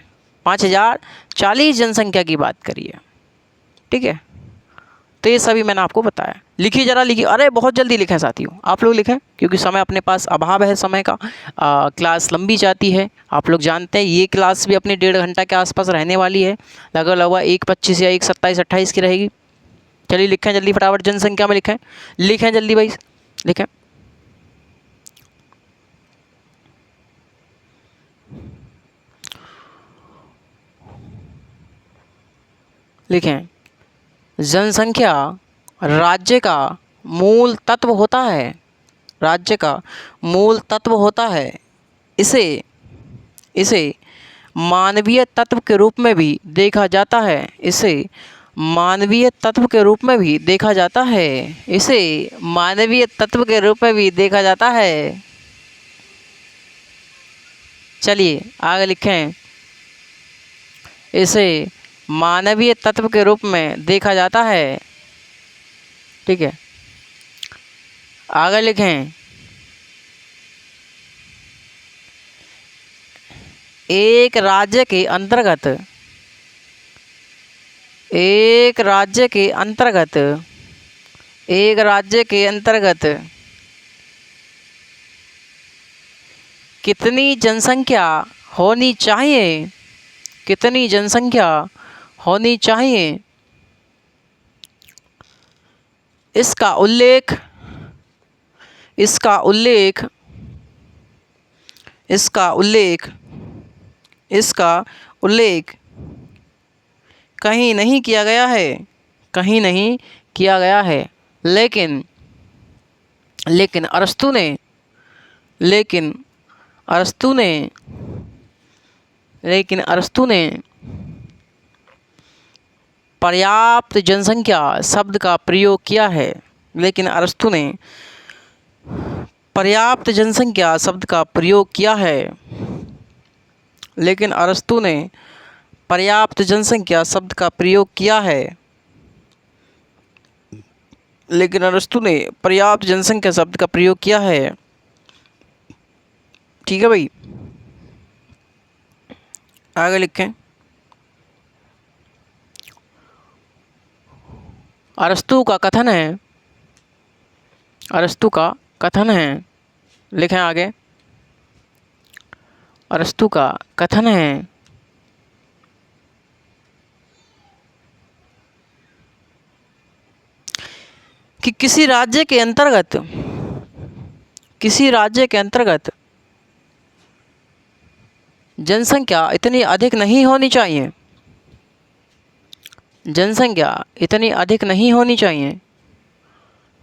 5,040 जनसंख्या की बात करी है। ठीक है, तो ये सभी मैंने आपको बताया। लिखिए जरा, लिखिए। अरे बहुत जल्दी लिखें साथियों, आप लोग लिखें, क्योंकि समय अपने पास अभाव है समय का। क्लास लंबी जाती है, आप लोग जानते हैं। ये क्लास भी अपनी 1.5 घंटा के आसपास रहने वाली है, लगभग 1:25 या 1:27-28 की रहेगी। चलिए लिखें जल्दी फटाफट, जनसंख्या में लिखें, लिखें जल्दी भाई, लिखें। लिखें जनसंख्या राज्य का मूल तत्व होता है, राज्य का मूल तत्व होता है। इसे इसे मानवीय तत्व के रूप में भी देखा जाता है, इसे मानवीय तत्व के रूप में भी देखा जाता है, इसे मानवीय तत्व के रूप में भी देखा जाता है। चलिए आगे लिखें, इसे मानवीय तत्व के रूप में देखा जाता है। ठीक है, आगे लिखें, एक राज्य के अंतर्गत, एक राज्य के अंतर्गत, एक राज्य के अंतर्गत कितनी जनसंख्या होनी चाहिए, कितनी जनसंख्या होनी चाहिए, इसका उल्लेख, इसका उल्लेख, इसका उल्लेख, इसका उल्लेख कहीं नहीं किया गया है, कहीं नहीं किया गया है। लेकिन लेकिन अरस्तू ने, लेकिन अरस्तू ने, लेकिन अरस्तू ने पर्याप्त जनसंख्या शब्द का प्रयोग किया है, लेकिन अरस्तू ने पर्याप्त जनसंख्या शब्द का प्रयोग किया है, लेकिन अरस्तू ने पर्याप्त जनसंख्या शब्द का प्रयोग किया है, लेकिन अरस्तू ने पर्याप्त जनसंख्या शब्द का प्रयोग किया है। ठीक है भाई, आगे लिखें, अरस्तू का कथन है, अरस्तू का कथन है, लिखें आगे, अरस्तू का कथन है कि किसी राज्य के अंतर्गत, किसी राज्य के अंतर्गत जनसंख्या इतनी अधिक नहीं होनी चाहिए, जनसंख्या इतनी अधिक नहीं होनी चाहिए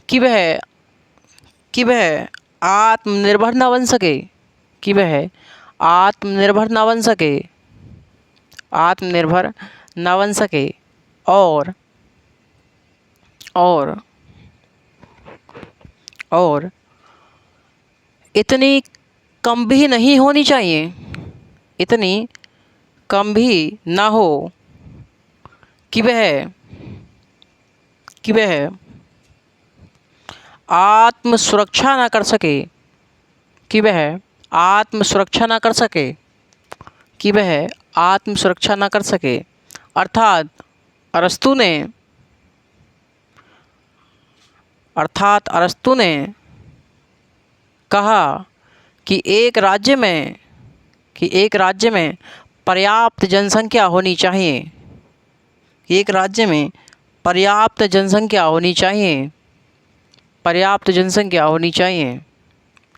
कि वह आत्मनिर्भर न बन सके, कि वह आत्मनिर्भर न बन सके, आत्मनिर्भर न बन सके, और और इतनी कम भी नहीं होनी चाहिए, इतनी कम भी ना हो कि वह आत्म सुरक्षा ना कर सके, कि वह आत्म सुरक्षा ना कर सके, कि वह आत्म सुरक्षा ना कर सके। अर्थात अरस्तू ने कहा कि एक राज्य में पर्याप्त जनसंख्या होनी चाहिए, एक राज्य में पर्याप्त जनसंख्या होनी चाहिए, पर्याप्त जनसंख्या होनी चाहिए।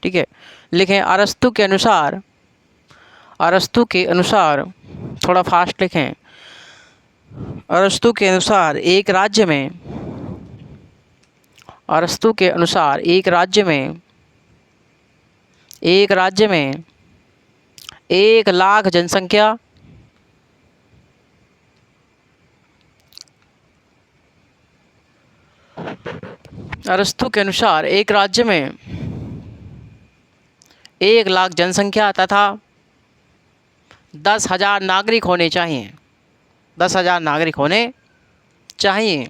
ठीक है, लिखें, अरस्तू के अनुसार, अरस्तू के अनुसार, थोड़ा फास्ट लिखें, अरस्तू के अनुसार एक राज्य में, अरस्तू के अनुसार एक राज्य में, एक राज्य में 1 लाख जनसंख्या, अरस्तू के अनुसार एक राज्य में 1 लाख जनसंख्या तथा 10,000 नागरिक होने चाहिए, 10,000 नागरिक होने चाहिए।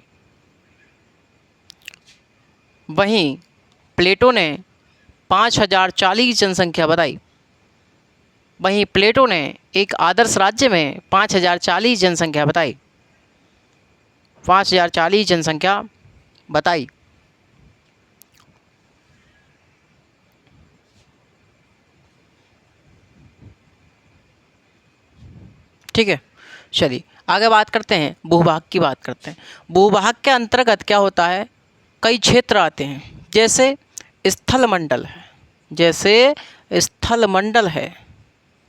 वहीं प्लेटो ने 5,040 जनसंख्या बताई, वहीं प्लेटो ने एक आदर्श राज्य में 5,040 जनसंख्या बताई, 5,040 जनसंख्या बताई। ठीक है, चलिए आगे बात करते हैं, भूभाग की बात करते हैं। भूभाग के अंतर्गत क्या होता है, कई क्षेत्र आते हैं, जैसे स्थल मंडल है, जैसे स्थल मंडल है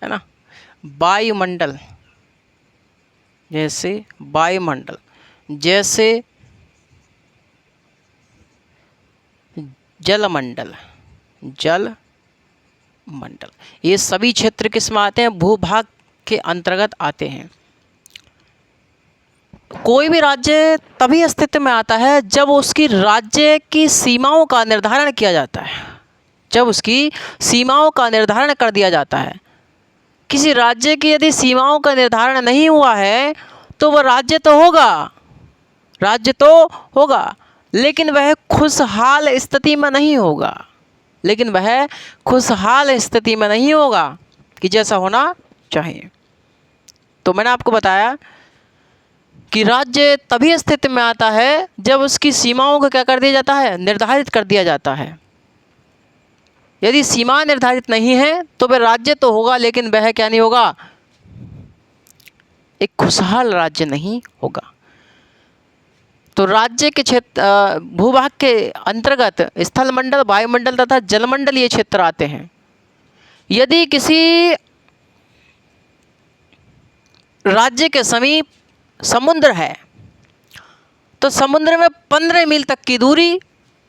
ना, वायुमंडल, जैसे वायुमंडल, जैसे जलमंडल, जल मंडल, ये सभी क्षेत्र किसमें आते हैं? भूभाग के अंतर्गत आते हैं। कोई भी राज्य तभी अस्तित्व में आता है जब उसकी राज्य की सीमाओं का निर्धारण किया जाता है, जब उसकी सीमाओं का निर्धारण कर दिया जाता है। किसी राज्य की यदि सीमाओं का निर्धारण नहीं हुआ है तो वह राज्य तो होगा, राज्य तो होगा, लेकिन वह खुशहाल स्थिति में नहीं होगा, लेकिन वह खुशहाल स्थिति में नहीं होगा कि जैसा होना चाहिए। तो मैंने आपको बताया कि राज्य तभी अस्तित्व में आता है जब उसकी सीमाओं को क्या कर दिया जाता है? निर्धारित कर दिया जाता है। यदि सीमा निर्धारित नहीं है तो वह राज्य तो होगा, लेकिन वह क्या नहीं होगा? एक खुशहाल राज्य नहीं होगा। तो राज्य के क्षेत्र भूभाग के अंतर्गत स्थल मंडल, वायुमंडल तथा जलमंडल ये क्षेत्र आते हैं। यदि किसी राज्य के समीप समुद्र है तो समुद्र में 15 मील तक की दूरी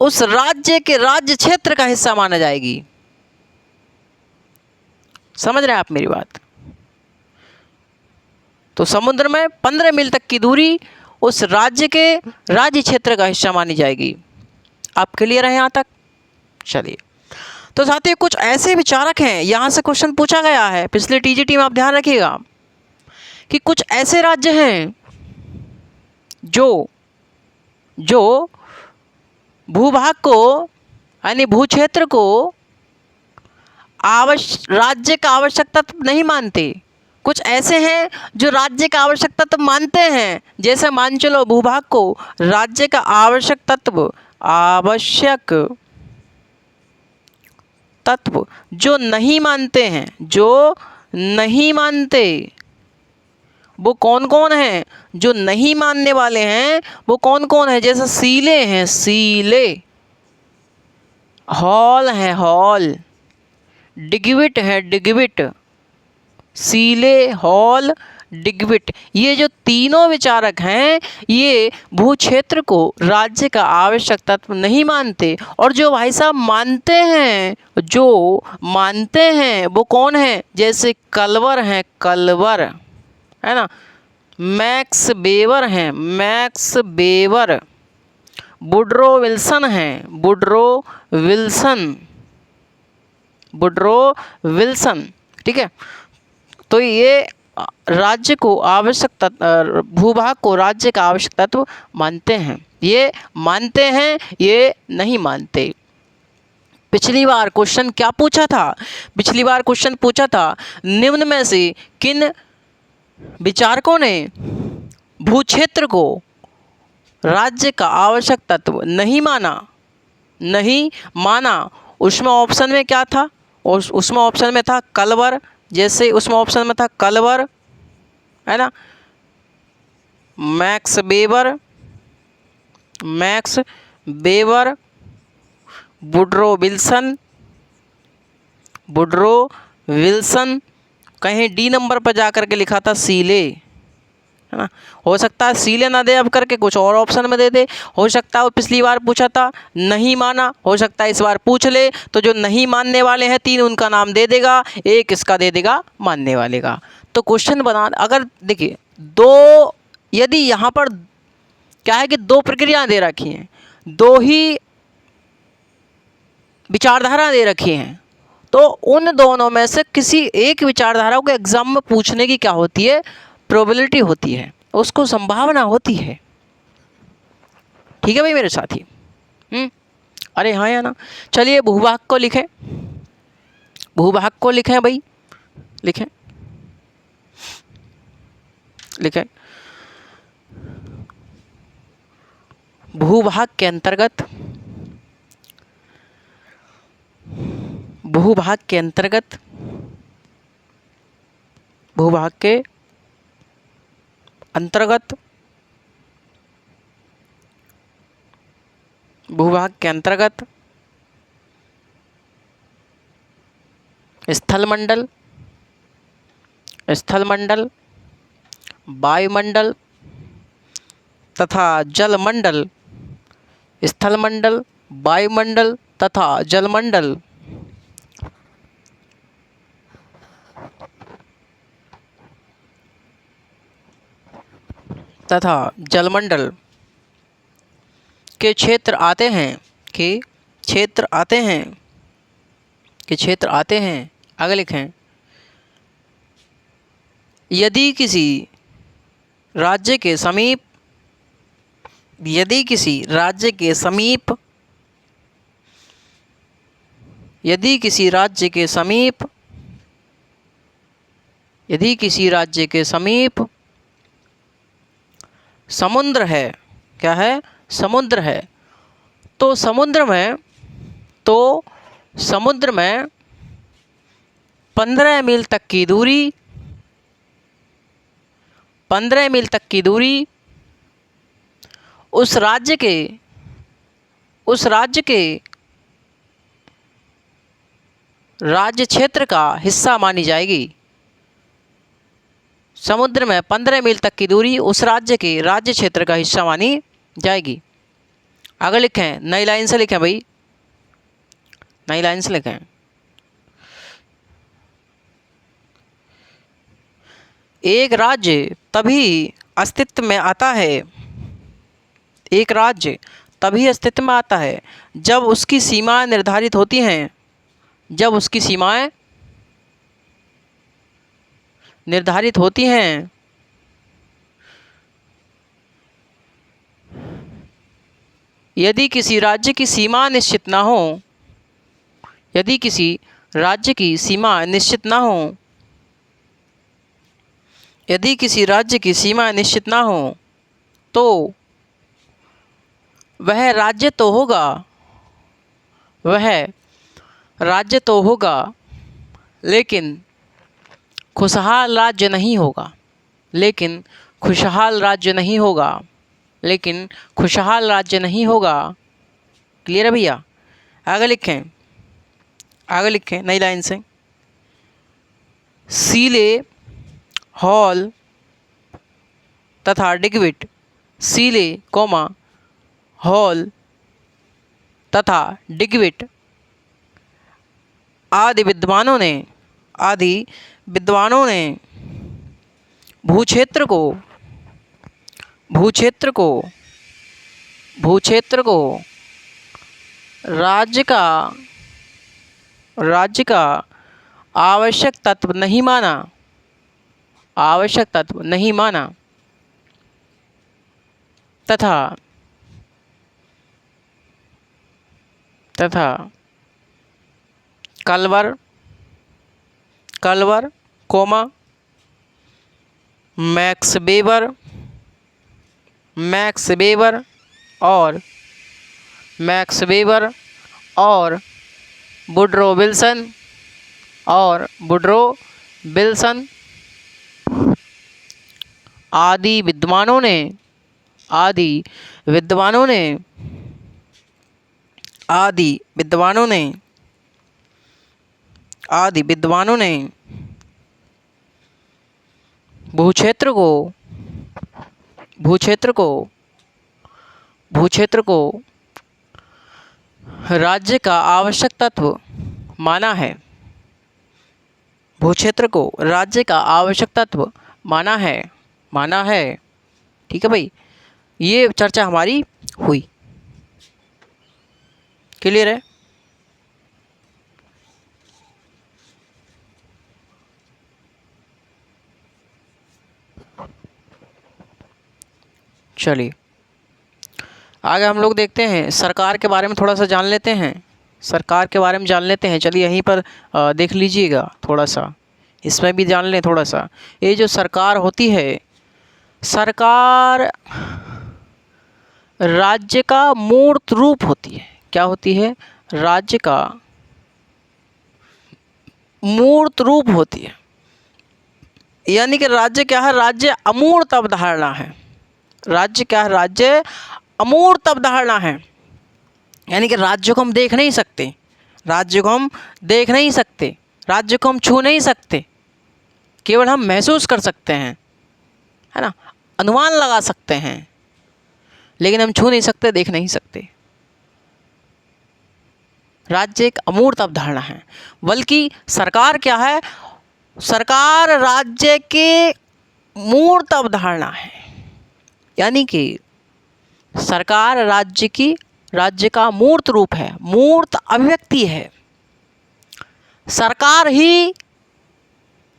उस राज्य के राज्य क्षेत्र का हिस्सा माना जाएगी। समझ रहे हैं आप मेरी बात? तो समुद्र में 15 मील तक की दूरी उस राज्य के राज्य क्षेत्र का हिस्सा मानी जाएगी। आप क्लियर हैं यहाँ तक? चलिए, तो साथियों कुछ ऐसे विचारक हैं, यहाँ से क्वेश्चन पूछा गया है पिछले टीजीटी में, आप ध्यान रखिएगा कि कुछ ऐसे राज्य हैं जो भूभाग को यानी भूक्षेत्र को राज्य का आवश्यक तत्व नहीं मानते। कुछ ऐसे हैं जो राज्य का आवश्यक तत्व मानते हैं, जैसे मान चलो भूभाग को राज्य का आवश्यक तत्व जो नहीं मानते हैं, जो नहीं मानते, वो कौन कौन हैं? जो नहीं मानने वाले हैं वो कौन कौन है? जैसे सीले हैं, सीले, हॉल है, हॉल, डिगविट है, डिगविट, सीले, हॉल, डिगविट, ये जो तीनों विचारक हैं ये भूक्षेत्र को राज्य का आवश्यक तत्व नहीं मानते। और जो भाई साहब मानते हैं, जो मानते हैं वो कौन है? जैसे कलवर हैं, कलवर है ना, मैक्स वेबर हैं, मैक्स वेबर, वुडरो विल्सन हैं, वुडरो विल्सन, ठीक है। तो ये राज्य को आवश्यक तत्व, भूभाग को राज्य का आवश्यक तत्व मानते हैं, ये मानते हैं, ये नहीं मानते। पिछली बार क्वेश्चन क्या पूछा था? पिछली बार क्वेश्चन पूछा था निम्न में से किन विचारकों ने भूक्षेत्र को राज्य का आवश्यक तत्व नहीं माना? उसमें ऑप्शन में क्या था? उसमें ऑप्शन में था कलवर, जैसे उसमें ऑप्शन में था कलवर, है ना, मैक्स वेबर, वुडरो विल्सन, कहीं डी नंबर पर जा कर के लिखा था सीले, है ना। हो सकता है सीले ना दे अब करके कुछ और ऑप्शन में दे दे, हो सकता है वो पिछली बार पूछा था नहीं माना, हो सकता है इस बार पूछ ले तो जो नहीं मानने वाले हैं 3 उनका नाम दे देगा, एक इसका दे देगा मानने वाले का। तो क्वेश्चन बना, अगर देखिए दो, यदि यहाँ पर क्या है कि 2 प्रक्रियाएं दे रखी हैं, 2 ही विचारधारा दे रखी हैं, तो उन दोनों में से किसी एक विचारधारा को एग्जाम में पूछने की क्या होती है? प्रोबेबिलिटी होती है, उसको संभावना होती है। ठीक है भाई मेरे साथी? अरे हाँ या ना? चलिए भूभाग को लिखें, भूभाग को लिखें भाई, लिखें भूभाग के अंतर्गत भूभाग के अंतर्गत स्थल मंडल, वायुमंडल तथा जलमंडल, स्थल मंडल, वायुमंडल तथा जलमंडल तथा जलमंडल के क्षेत्र आते हैं, के क्षेत्र आते हैं, के क्षेत्र आते हैं। आगे लिखें, यदि किसी राज्य के समीप, यदि किसी राज्य के समीप, यदि किसी राज्य के समीप, यदि किसी राज्य के समीप समुद्र है, क्या है, समुद्र है, तो समुद्र में, तो समुद्र में 15 मील तक की दूरी, 15 मील तक की दूरी उस राज्य के, उस राज्य के राज्य क्षेत्र का हिस्सा मानी जाएगी। समुद्र में 15 मील तक की दूरी उस राज्य के राज्य क्षेत्र का हिस्सा मानी जाएगी। आगे लिखें, नई लाइन से लिखें भाई, नई लाइन से लिखें। एक राज्य तभी अस्तित्व में आता है, एक राज्य तभी अस्तित्व में आता है जब उसकी सीमाएं निर्धारित होती हैं, जब उसकी सीमाएं निर्धारित होती हैं। यदि किसी राज्य की सीमा निश्चित ना हो, यदि किसी राज्य की सीमा निश्चित ना हो, यदि किसी राज्य की सीमा निश्चित ना हो, तो वह राज्य तो होगा, वह राज्य तो होगा, लेकिन खुशहाल राज्य नहीं होगा, लेकिन खुशहाल राज्य नहीं होगा, लेकिन खुशहाल राज्य नहीं होगा। क्लियर है भैया? आगे लिखें, आगे लिखें नई लाइन से। सीले, हॉल तथा डिगविट, सीले कोमा हॉल तथा डिगविट आदि विद्वानों ने, आदि विद्वानों ने भूक्षेत्र को, भूक्षेत्र को, भूक्षेत्र को राज्य का, राज्य का आवश्यक तत्व नहीं माना, आवश्यक तत्व नहीं माना, तथा, तथा कलवर, कलवर comma Max Weber, Max Weber और मैक्स वेबर और वुडरो विल्सन, और वुडरो विल्सन आदि विद्वानों ने, आदि विद्वानों ने, आदि विद्वानों ने, आदि विद्वानों ने भूक्षेत्र को, भूक्षेत्र को, भूक्षेत्र को राज्य का आवश्यक तत्व माना है, भूक्षेत्र को राज्य का आवश्यक तत्व माना है, माना है। ठीक है भाई, ये चर्चा हमारी हुई। क्लियर है? चलिए आगे हम लोग देखते हैं, सरकार के बारे में थोड़ा सा जान लेते हैं, सरकार के बारे में जान लेते हैं। चलिए यहीं पर देख लीजिएगा, थोड़ा सा इसमें भी जान लें थोड़ा सा। ये जो सरकार होती है, सरकार राज्य का मूर्त रूप होती है। क्या होती है? राज्य का मूर्त रूप होती है। यानी कि राज्य क्या है? राज्य अमूर्त अवधारणा है। राज्य क्या है? राज्य अमूर्त अवधारणा है। यानी कि राज्य को हम देख नहीं सकते, राज्य को हम देख नहीं सकते, राज्य को हम छू नहीं सकते, केवल हम महसूस कर सकते हैं, है ना, अनुमान लगा सकते हैं, लेकिन हम छू नहीं सकते, देख नहीं सकते। राज्य एक अमूर्त अवधारणा है, बल्कि सरकार क्या है, सरकार राज्य के मूर्त अवधारणा है। यानी कि सरकार राज्य का मूर्त रूप है, मूर्त अभिव्यक्ति है। सरकार ही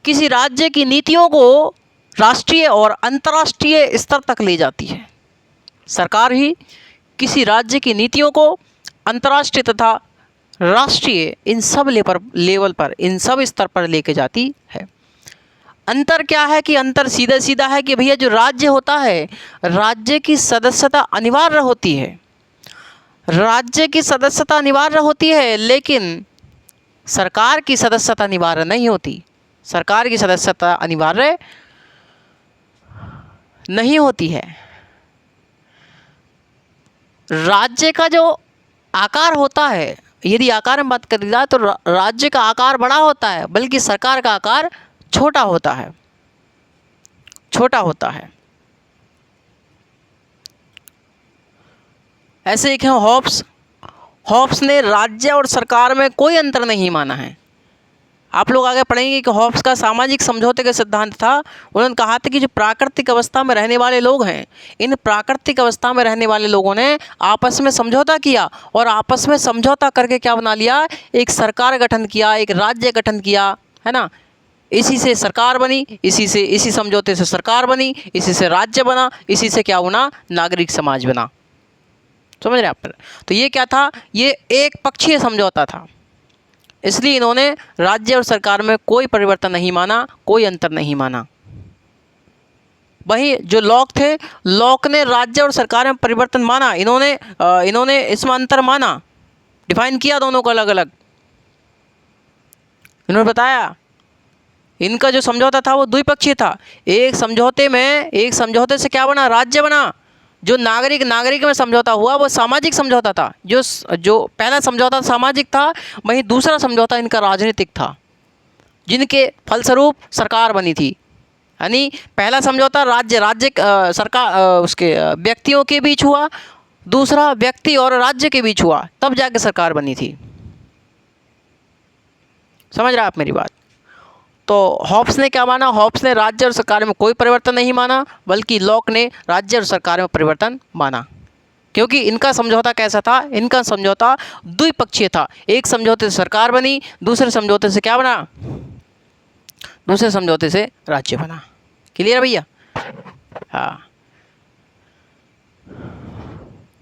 किसी राज्य की नीतियों को राष्ट्रीय और अंतर्राष्ट्रीय स्तर तक ले जाती है। सरकार ही किसी राज्य की नीतियों को अंतर्राष्ट्रीय तथा राष्ट्रीय इन सब लेवल पर, इन सब स्तर पर लेके जाती है। अंतर क्या है कि अंतर सीधा सीधा है कि भैया जो राज्य होता है, राज्य की सदस्यता अनिवार्य होती है, राज्य की सदस्यता अनिवार्य होती है, लेकिन सरकार की सदस्यता अनिवार्य नहीं होती। सरकार की सदस्यता अनिवार्य नहीं होती है। राज्य का जो आकार होता है, यदि आकार में बात करी जाए तो राज्य का आकार बड़ा होता है, बल्कि सरकार का आकार छोटा होता है, छोटा होता है। ऐसे एक है हॉब्स। हॉब्स ने राज्य और सरकार में कोई अंतर नहीं माना है। आप लोग आगे पढ़ेंगे कि हॉब्स का सामाजिक समझौते का सिद्धांत था। उन्होंने कहा था कि जो प्राकृतिक अवस्था में रहने वाले लोग हैं, इन प्राकृतिक अवस्था में रहने वाले लोगों ने आपस में समझौता किया और आपस में समझौता करके क्या बना लिया, एक सरकार गठन किया, एक राज्य गठन किया, है ना। इसी से सरकार बनी, इसी समझौते से सरकार बनी, इसी से राज्य बना, इसी से क्या बना, नागरिक समाज बना। समझ रहे आप। तो ये क्या था, ये एक पक्षीय समझौता था। इसलिए इन्होंने राज्य और सरकार में कोई परिवर्तन नहीं माना, कोई अंतर नहीं माना। वहीं जो लॉक थे, लॉक ने राज्य और सरकार में परिवर्तन माना, इन्होंने इसमें अंतर माना, डिफाइन किया दोनों को अलग अलग। इन्होंने बताया इनका जो समझौता था वो द्विपक्षीय था। एक समझौते से क्या बना, राज्य बना। जो नागरिक में समझौता हुआ वो सामाजिक समझौता था। जो पहला समझौता सामाजिक था, वहीं दूसरा समझौता इनका राजनीतिक था, जिनके फलस्वरूप सरकार बनी थी। यानी पहला समझौता राज्य सरकार उसके व्यक्तियों के बीच हुआ, दूसरा व्यक्ति और राज्य के बीच हुआ, तब जाके सरकार बनी थी। समझ रहे आप मेरी बात। तो हॉब्स ने क्या माना, हॉब्स ने राज्य और सरकार में कोई परिवर्तन नहीं माना, बल्कि लॉक ने राज्य और सरकार में परिवर्तन माना। क्योंकि इनका समझौता कैसा था, इनका समझौता द्विपक्षीय था। एक समझौते से सरकार बनी, दूसरे समझौते से क्या बना, दूसरे समझौते से राज्य बना। क्लियर भैया। हाँ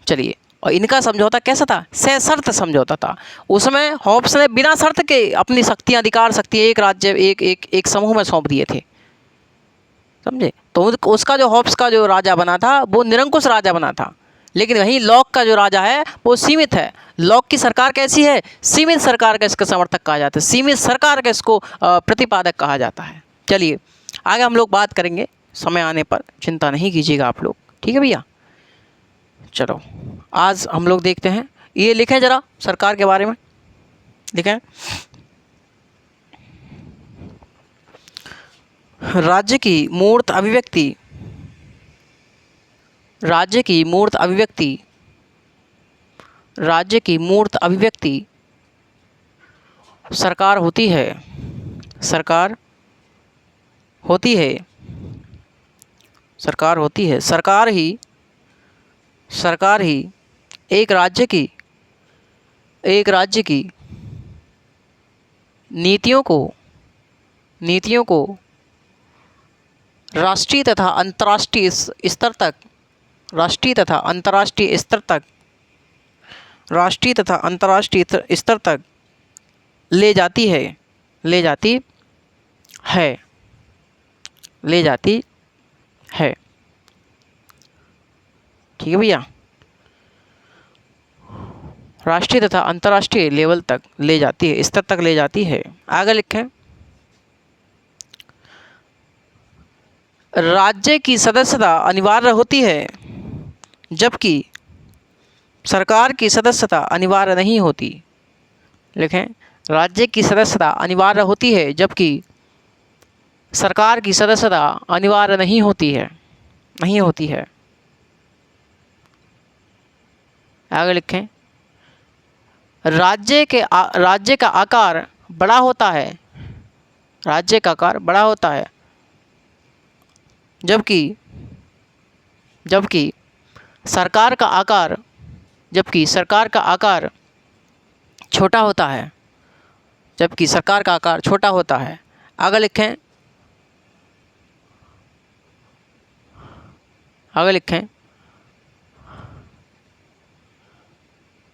चलिए, और इनका समझौता कैसा था, सशर्त समझौता था। उसमें हॉब्स ने बिना शर्त के अपनी शक्तियां, अधिकार शक्तियां एक राज्य एक समूह में सौंप दिए थे। समझे। तो उसका जो हॉब्स का जो राजा बना था वो निरंकुश राजा बना था, लेकिन वहीं लॉक का जो राजा है वो सीमित है। लॉक की सरकार कैसी है, सीमित सरकार का इसका समर्थक कहा जाता है, सीमित सरकार का इसको प्रतिपादक कहा जाता है। चलिए आगे हम लोग बात करेंगे, समय आने पर चिंता नहीं कीजिएगा आप लोग, ठीक है भैया। चलो आज हम लोग देखते हैं, ये लिखें ज़रा सरकार के बारे में, लिखें राज्य की मूर्त अभिव्यक्ति, राज्य की मूर्त अभिव्यक्ति, राज्य की मूर्त अभिव्यक्ति सरकार होती है, सरकार होती है, सरकार होती है। सरकार ही एक राज्य की नीतियों को राष्ट्रीय तथा अंतर्राष्ट्रीय स्तर तक, राष्ट्रीय तथा अंतर्राष्ट्रीय स्तर तक ले जाती है। ठीक है भैया, राष्ट्रीय तथा अंतर्राष्ट्रीय लेवल तक ले जाती है, स्तर तक ले जाती है। आगे लिखें, राज्य की सदस्यता अनिवार्य होती है, जबकि सरकार की सदस्यता अनिवार्य नहीं होती। लिखें, राज्य की सदस्यता अनिवार्य होती है, जबकि सरकार की सदस्यता अनिवार्य नहीं होती है। आगे लिखें, राज्य का आकार बड़ा होता है, राज्य का आकार बड़ा होता है, जबकि जबकि सरकार का आकार जबकि सरकार का आकार छोटा होता है, जबकि सरकार का आकार छोटा होता है। आगे लिखें, आगे लिखें,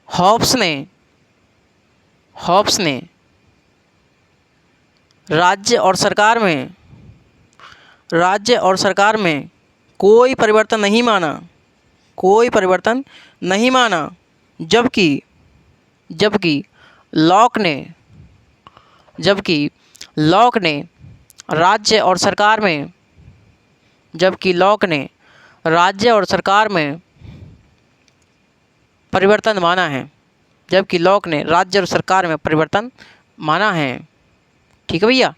हॉब्स ने राज्य और सरकार में कोई परिवर्तन नहीं माना, जबकि लॉक ने राज्य और सरकार में परिवर्तन माना है। ठीक है भैया।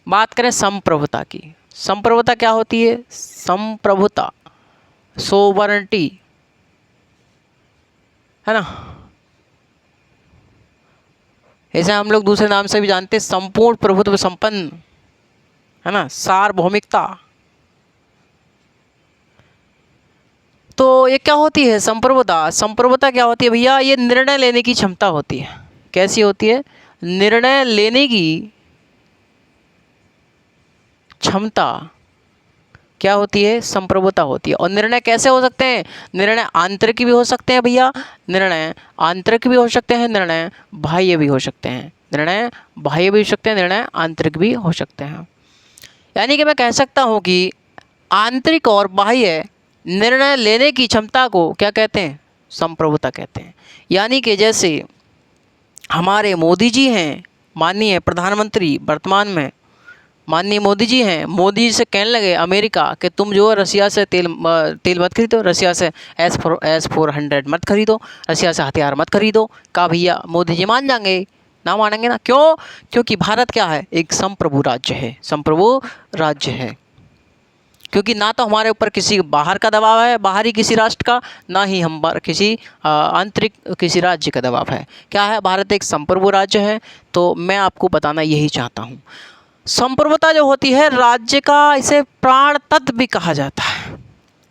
बात करें संप्रभुता की। संप्रभुता क्या होती है? संप्रभुता सोवरेनिटी है ना, ऐसे हम लोग दूसरे नाम से भी जानते हैं, संपूर्ण प्रभुत्व संपन्न है ना, सार्वभौमिकता। तो ये क्या होती है संप्रभुता? संप्रभुता क्या होती है भैया? ये निर्णय लेने की क्षमता होती है। कैसी होती है? निर्णय लेने की क्षमता क्या होती है? संप्रभुता होती है। और निर्णय कैसे हो सकते हैं? निर्णय आंतरिक भी हो सकते हैं भैया, निर्णय आंतरिक भी हो सकते हैं, निर्णय बाह्य भी हो सकते हैं, निर्णय बाह्य भी हो सकते हैं, निर्णय आंतरिक भी हो सकते हैं। यानी कि मैं कह सकता हूँ कि आंतरिक और बाह्य निर्णय लेने की क्षमता को क्या कहते हैं? संप्रभुता कहते हैं। यानी कि जैसे हमारे मोदी जी हैं, माननीय प्रधानमंत्री वर्तमान में माननीय मोदी जी हैं, मोदी जी से कहने लगे अमेरिका कि तुम जो है रसिया से तेल मत खरीदो, रसिया से S-400 मत खरीदो, रसिया से हथियार मत खरीदो। का भैया मोदी जी मान जाएंगे? ना मानेंगे ना। क्यों? क्योंकि भारत क्या है? एक संप्रभु राज्य है, संप्रभु राज्य है। क्योंकि ना तो हमारे ऊपर किसी बाहर का दबाव है, बाहरी किसी राष्ट्र का, ना ही हम पर किसी आंतरिक किसी राज्य का दबाव है। क्या है? भारत एक संप्रभु राज्य है। तो मैं आपको बताना यही चाहता हूँ। संप्रभुता जो होती है राज्य का, इसे प्राण तत्व भी कहा जाता है।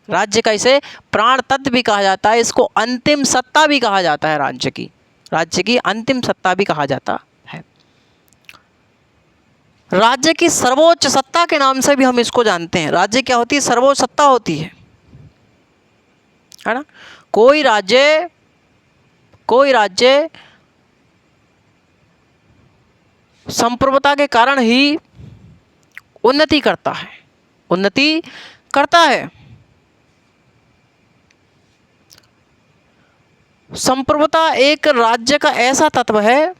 राज्य का इसे प्राण तत्व भी कहा जाता है। इसको अंतिम सत्ता भी कहा जाता है। राज्य की अंतिम सत्ता भी कहा जाता है। राज्य की सर्वोच्च सत्ता के नाम से भी हम इसको जानते हैं। राज्य क्या होती है? सर्वोच्च सत्ता होती है ना। कोई राज्य संप्रभुता के कारण ही उन्नति करता है। संप्रभुता एक राज्य का ऐसा तत्व है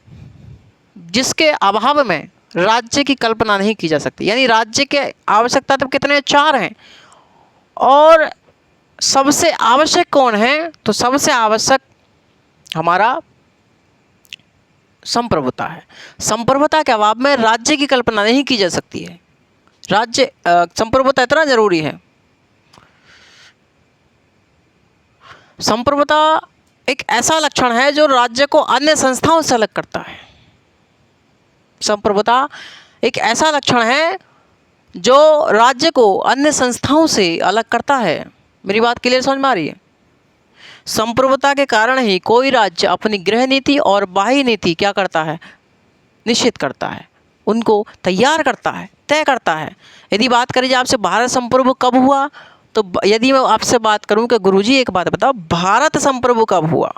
जिसके अभाव में राज्य की कल्पना नहीं की जा सकती। यानी राज्य के आवश्यक तत्व कितने? 4 हैं। और सबसे आवश्यक कौन है? तो सबसे आवश्यक हमारा संप्रभुता है। संप्रभुता के अभाव में राज्य की कल्पना नहीं की जा सकती है। संप्रभुता इतना जरूरी है। संप्रभुता एक ऐसा लक्षण है जो राज्य को अन्य संस्थाओं से अलग करता है। संप्रभुता एक ऐसा लक्षण है जो राज्य को अन्य संस्थाओं से अलग करता है। मेरी बात क्लियर समझ में आ रही है? संप्रभुता के कारण ही कोई राज्य अपनी गृह नीति और बाह्य नीति क्या करता है? निश्चित करता है, उनको तैयार करता है, तय करता है। यदि बात करें आपसे भारत संप्रभु कब हुआ, तो यदि मैं आपसे बात करूं कि गुरुजी एक बात बताओ, भारत संप्रभु कब हुआ?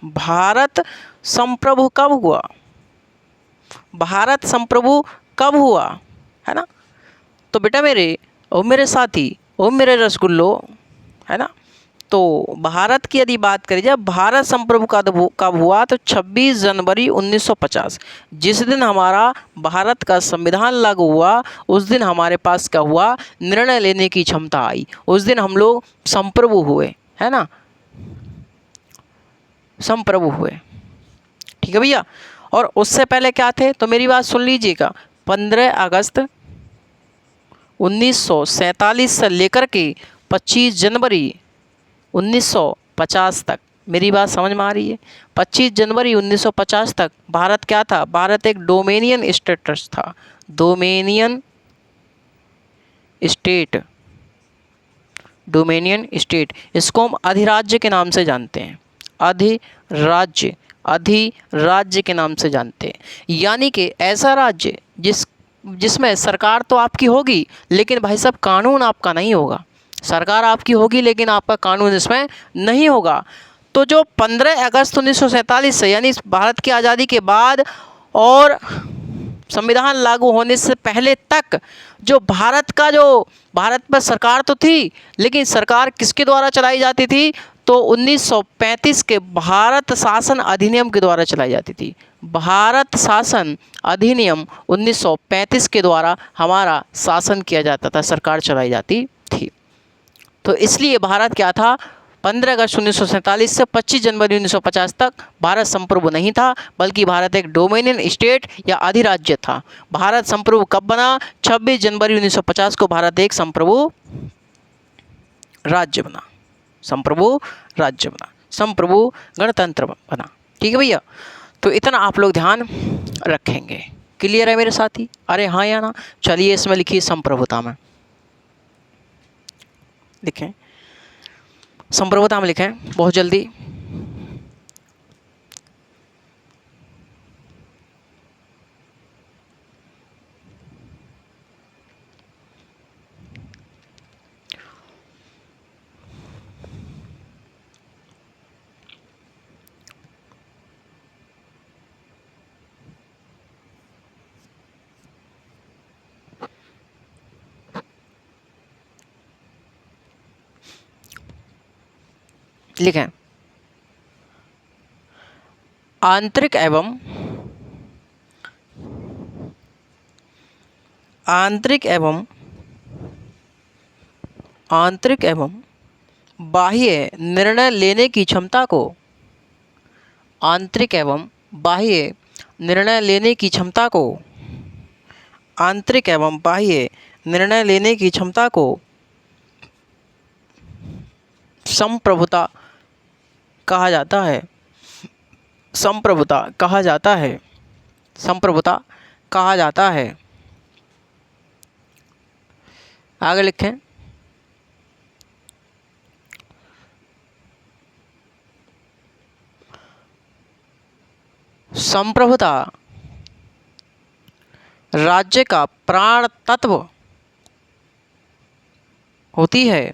भारत संप्रभु कब हुआ? भारत संप्रभु कब हुआ? है ना। तो बेटा मेरे और मेरे साथी और मेरे रसगुल्लो, है ना, तो भारत की यदि बात करी जाए, भारत संप्रभु कब हुआ? तो 26 जनवरी 1950, जिस दिन हमारा भारत का संविधान लागू हुआ, उस दिन हमारे पास क्या हुआ? निर्णय लेने की क्षमता आई। उस दिन हम लोग संप्रभु हुए, है ना, संप्रभु हुए। ठीक है भैया। और उससे पहले क्या थे? तो मेरी बात सुन लीजिएगा। 15 अगस्त 1947 से लेकर के 25 जनवरी 1950 तक। मेरी बात समझ में आ रही है? 25 जनवरी 1950 तक भारत क्या था? भारत एक डोमिनियन स्टेटस था। Dominion state, dominion state. इसको हम अधिराज्य के नाम से जानते हैं। अधिराज्य, अधिराज्य के नाम से जानते हैं। यानी कि ऐसा राज्य जिसमें सरकार तो आपकी होगी, लेकिन भाई साहब कानून आपका नहीं होगा। सरकार आपकी होगी लेकिन आपका कानून इसमें नहीं होगा। तो जो 15 अगस्त 1947 से, यानी भारत की आज़ादी के बाद और संविधान लागू होने से पहले तक, जो भारत पर सरकार तो थी, लेकिन सरकार किसके द्वारा चलाई जाती थी? तो 1935 के भारत शासन अधिनियम के द्वारा चलाई जाती थी। भारत शासन अधिनियम 1935 के द्वारा हमारा शासन किया जाता था, सरकार चलाई जाती थी। तो इसलिए भारत क्या था? 15 अगस्त 1947 से 25 जनवरी 1950 तक भारत संप्रभु नहीं था, बल्कि भारत एक डोमिनियन स्टेट या अधिराज्य था। भारत संप्रभु कब बना? 26 जनवरी 1950 को भारत एक संप्रभु राज्य बना। संप्रभु राज्य बना, संप्रभु गणतंत्र बना। ठीक है भैया? तो इतना आप लोग ध्यान रखेंगे। क्लियर है मेरे साथी? अरे हाँ या ना? चलिए इसमें लिखिए संप्रभुता में, लिखें संप्रभुता में, लिखें बहुत जल्दी। लिखें आंतरिक एवं बाह्य निर्णय लेने की क्षमता को, आंतरिक एवं बाह्य निर्णय लेने की क्षमता को, आंतरिक एवं बाह्य निर्णय लेने की क्षमता को संप्रभुता कहा जाता है। संप्रभुता कहा जाता है। संप्रभुता कहा जाता है। आगे लिखें संप्रभुता राज्य का प्राण तत्व होती है।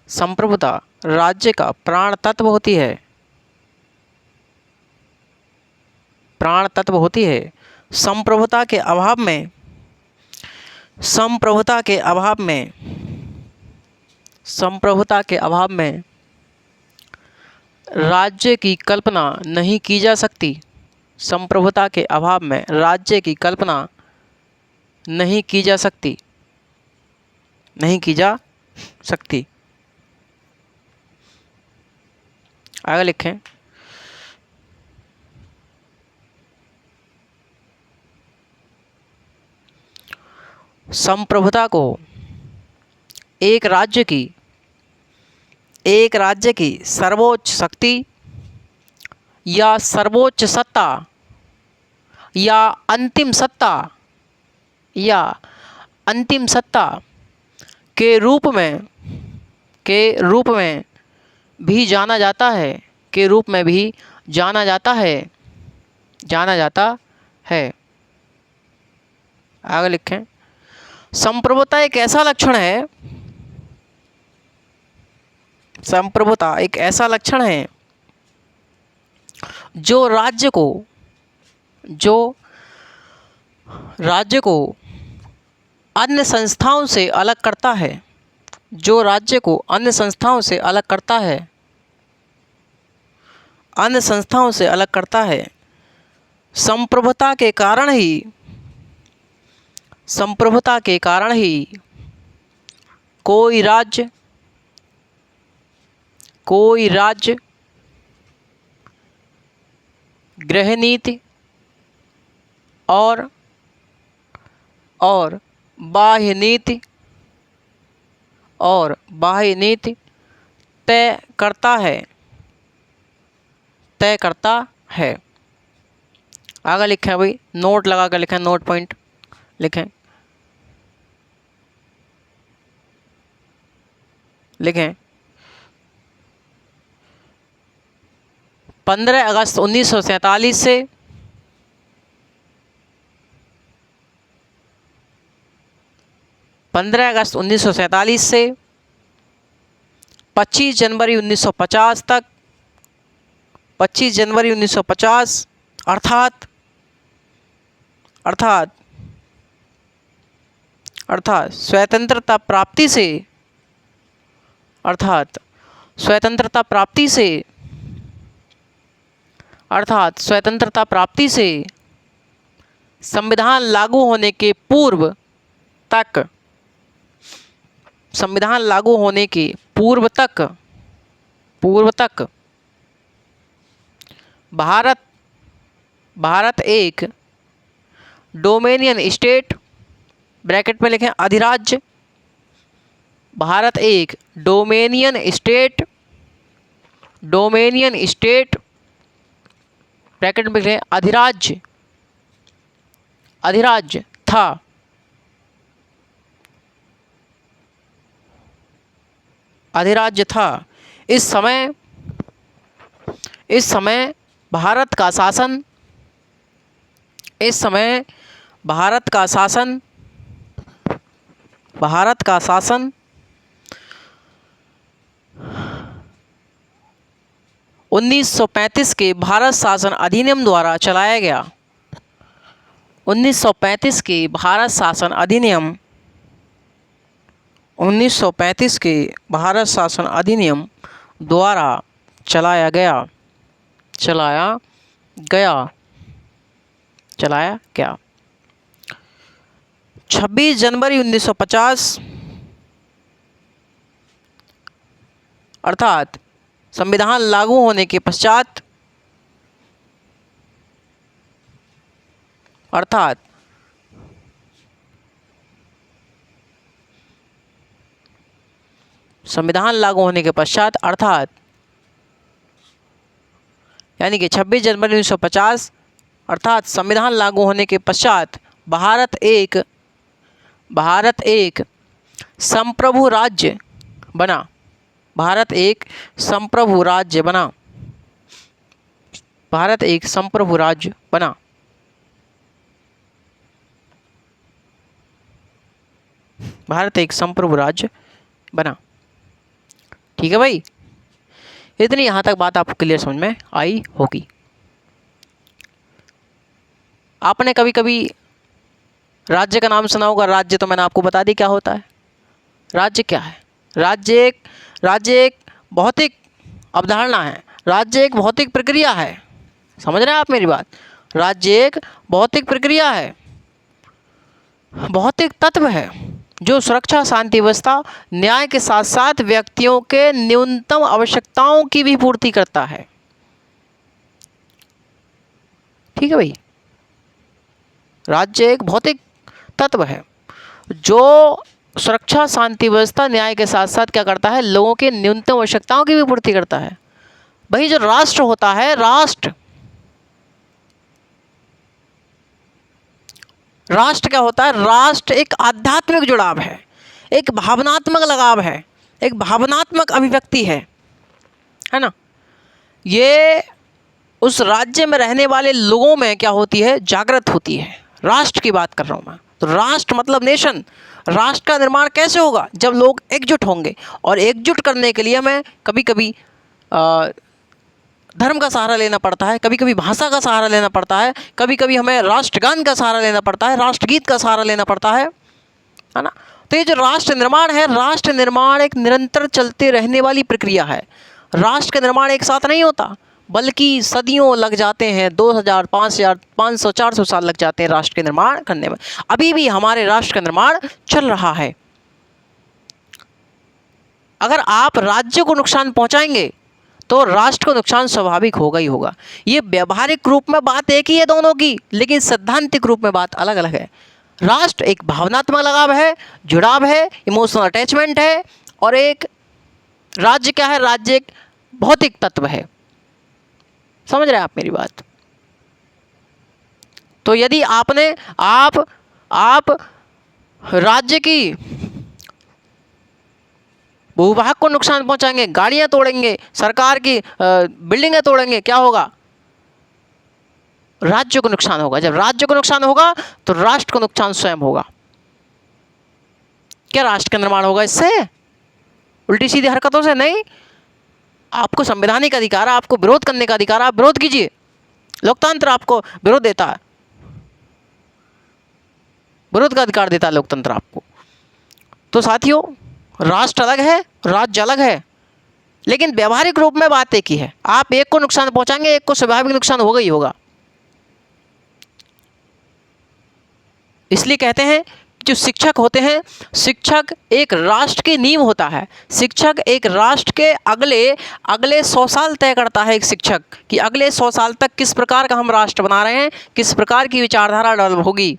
संप्रभुता राज्य का प्राण तत्व होती है। प्राण तत्व होती है। संप्रभुता के अभाव में, संप्रभुता के अभाव में, संप्रभुता के अभाव में राज्य की कल्पना नहीं की जा सकती। संप्रभुता के अभाव में राज्य की कल्पना नहीं की जा सकती, नहीं की जा सकती। आगे लिखें संप्रभुता को एक राज्य की सर्वोच्च शक्ति या सर्वोच्च सत्ता या अंतिम सत्ता के रूप में भी जाना जाता है। के रूप में भी जाना जाता है। आगे लिखें संप्रभुता एक ऐसा लक्षण है, संप्रभुता एक ऐसा लक्षण है जो राज्य को अन्य संस्थाओं से अलग करता है। जो राज्य को अन्य संस्थाओं से अलग करता है, अन्य संस्थाओं से अलग करता है। संप्रभुता के कारण ही कोई राज्य गृह नीति और बाह्य नीति तय करता है, तय करता है। आगे लिखा है भाई, नोट लगा कर लिखें, नोट पॉइंट लिखें, लिखें 15 अगस्त 1947 से 15 अगस्त 1947 से 25 जनवरी 1950 तक, 25 जनवरी 1950 अर्थात स्वतंत्रता प्राप्ति से, अर्थात स्वतंत्रता प्राप्ति से, अर्थात स्वतंत्रता प्राप्ति से संविधान लागू होने के पूर्व तक, संविधान लागू होने के पूर्व तक भारत एक डोमेनियन स्टेट, ब्रैकेट में लिखें अधिराज्य, भारत एक डोमेनियन स्टेट ब्रैकेट में लिखें अधिराज्य था। अधिराज्य था। इस समय भारत का शासन, इस समय भारत का शासन 1935 के भारत शासन अधिनियम द्वारा चलाया गया। 1935 के भारत शासन अधिनियम, 1935 के भारत शासन अधिनियम द्वारा चलाया गया। 26 जनवरी 1950 अर्थात संविधान लागू होने के पश्चात, अर्थात संविधान लागू होने के पश्चात, अर्थात यानी कि 26 जनवरी 1950 अर्थात संविधान लागू होने के पश्चात भारत एक संप्रभु राज्य बना। भारत एक संप्रभु राज्य बना। भारत एक संप्रभु राज्य बना। भारत एक संप्रभु राज्य बना। ठीक है भाई, इतनी यहाँ तक बात आपको क्लियर समझ में आई होगी। आपने कभी कभी राज्य का नाम सुना होगा। राज्य तो मैंने आपको बता दी क्या होता है। राज्य क्या है? राज्य एक भौतिक अवधारणा है। राज्य एक भौतिक प्रक्रिया है। समझ रहे हैं आप मेरी बात? राज्य एक भौतिक प्रक्रिया है, भौतिक तत्व है जो सुरक्षा, शांति व्यवस्था, न्याय के साथ साथ व्यक्तियों के न्यूनतम आवश्यकताओं की भी पूर्ति करता है। ठीक है भाई, राज्य एक भौतिक तत्व है जो सुरक्षा, शांति व्यवस्था, न्याय के साथ साथ क्या करता है? लोगों के न्यूनतम आवश्यकताओं की भी पूर्ति करता है। भाई जो राष्ट्र होता है, राष्ट्र क्या होता है? राष्ट्र एक आध्यात्मिक जुड़ाव है, एक भावनात्मक लगाव है, एक भावनात्मक अभिव्यक्ति है ना। ये उस राज्य में रहने वाले लोगों में क्या होती है? जागृत होती है। राष्ट्र की बात कर रहा हूँ मैं। तो राष्ट्र मतलब नेशन। राष्ट्र का निर्माण कैसे होगा? जब लोग एकजुट होंगे, और एकजुट करने के लिए हमें कभी कभी धर्म का सहारा लेना पड़ता है, कभी कभी भाषा का सहारा लेना पड़ता है, कभी कभी हमें राष्ट्रगान का सहारा लेना पड़ता है, राष्ट्रगीत का सहारा लेना पड़ता है ना। तो ये जो राष्ट्र निर्माण है, राष्ट्र निर्माण एक निरंतर चलते रहने वाली प्रक्रिया है। राष्ट्र का निर्माण एक साथ नहीं होता, बल्कि सदियों लग जाते हैं। 2000, 5000, 500, 400 साल लग जाते हैं राष्ट्र के निर्माण करने में। अभी भी हमारे राष्ट्र का निर्माण चल रहा है। अगर आप राज्य को नुकसान पहुंचाएंगे तो राष्ट्र को नुकसान स्वाभाविक होगा ही होगा। ये व्यवहारिक रूप में बात एक ही है दोनों की, लेकिन सैद्धांतिक रूप में बात अलग अलग है। राष्ट्र एक भावनात्मक लगाव है, जुड़ाव है, इमोशनल अटैचमेंट है, और एक राज्य क्या है? राज्य एक भौतिक तत्व है। समझ रहे हैं आप मेरी बात? तो यदि आप राज्य की भूभाग को नुकसान पहुंचाएंगे, गाड़ियां तोड़ेंगे, सरकार की बिल्डिंगें तोड़ेंगे, क्या होगा? राज्य को नुकसान होगा। जब राज्य को नुकसान होगा तो राष्ट्र को नुकसान स्वयं होगा। क्या राष्ट्र का निर्माण होगा इससे? उल्टी सीधी हरकतों से नहीं। आपको संवैधानिक अधिकार है, आपको विरोध करने का अधिकार है, आप विरोध कीजिए। लोकतंत्र आपको विरोध देता है, विरोध का अधिकार देता है लोकतंत्र आपको। तो साथियों, राष्ट्र अलग है, राज्य अलग है, लेकिन व्यवहारिक रूप में बात एक ही है। आप एक को नुकसान पहुंचाएंगे, एक को स्वाभाविक नुकसान होगा ही होगा। इसलिए कहते हैं जो शिक्षक होते हैं, शिक्षक एक राष्ट्र की नींव होता है। शिक्षक एक राष्ट्र के अगले 100 साल तय करता है। एक शिक्षक कि अगले 100 साल तक किस प्रकार का हम राष्ट्र बना रहे हैं, किस प्रकार की विचारधारा डेवलप होगी।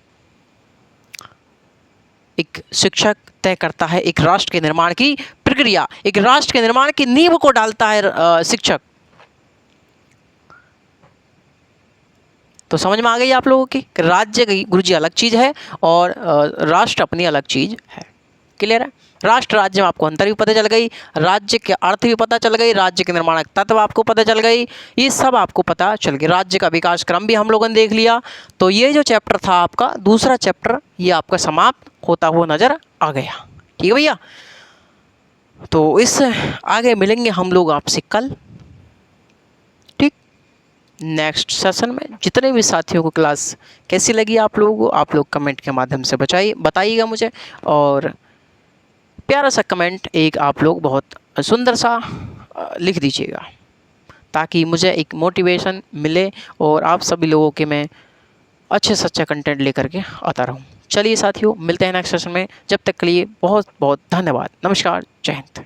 एक शिक्षक तय करता है एक राष्ट्र के निर्माण की प्रक्रिया, एक राष्ट्र के निर्माण की नींव को डालता है शिक्षक। तो समझ में आ गई आप लोगों की? राज्य की गुरुजी अलग चीज़ है और राष्ट्र अपनी अलग चीज़ है। क्लियर है? राष्ट्र राज्य में आपको अंतर भी पता चल गई, राज्य के अर्थ भी पता चल गई, राज्य के निर्माणक तत्व आपको पता चल गई, ये सब आपको पता चल गया। राज्य का विकास क्रम भी हम लोगों ने देख लिया। तो ये जो चैप्टर था आपका दूसरा चैप्टर, ये आपका समाप्त होता हुआ नज़र आ गया। ठीक है भैया? तो इस आगे मिलेंगे हम लोग आपसे कल, ठीक, नेक्स्ट सेशन में। जितने भी साथियों को क्लास कैसी लगी आप लोगों को, आप लोग कमेंट के माध्यम से बताइएगा मुझे। और प्यारा सा कमेंट एक आप लोग बहुत सुंदर सा लिख दीजिएगा, ताकि मुझे एक मोटिवेशन मिले और आप सभी लोगों के मैं अच्छे से अच्छा कंटेंट लेकर के आता रहूं। चलिए साथियों, मिलते हैं नेक्स्ट सेशन में। जब तक के लिए बहुत बहुत धन्यवाद। नमस्कार, जय हिंद।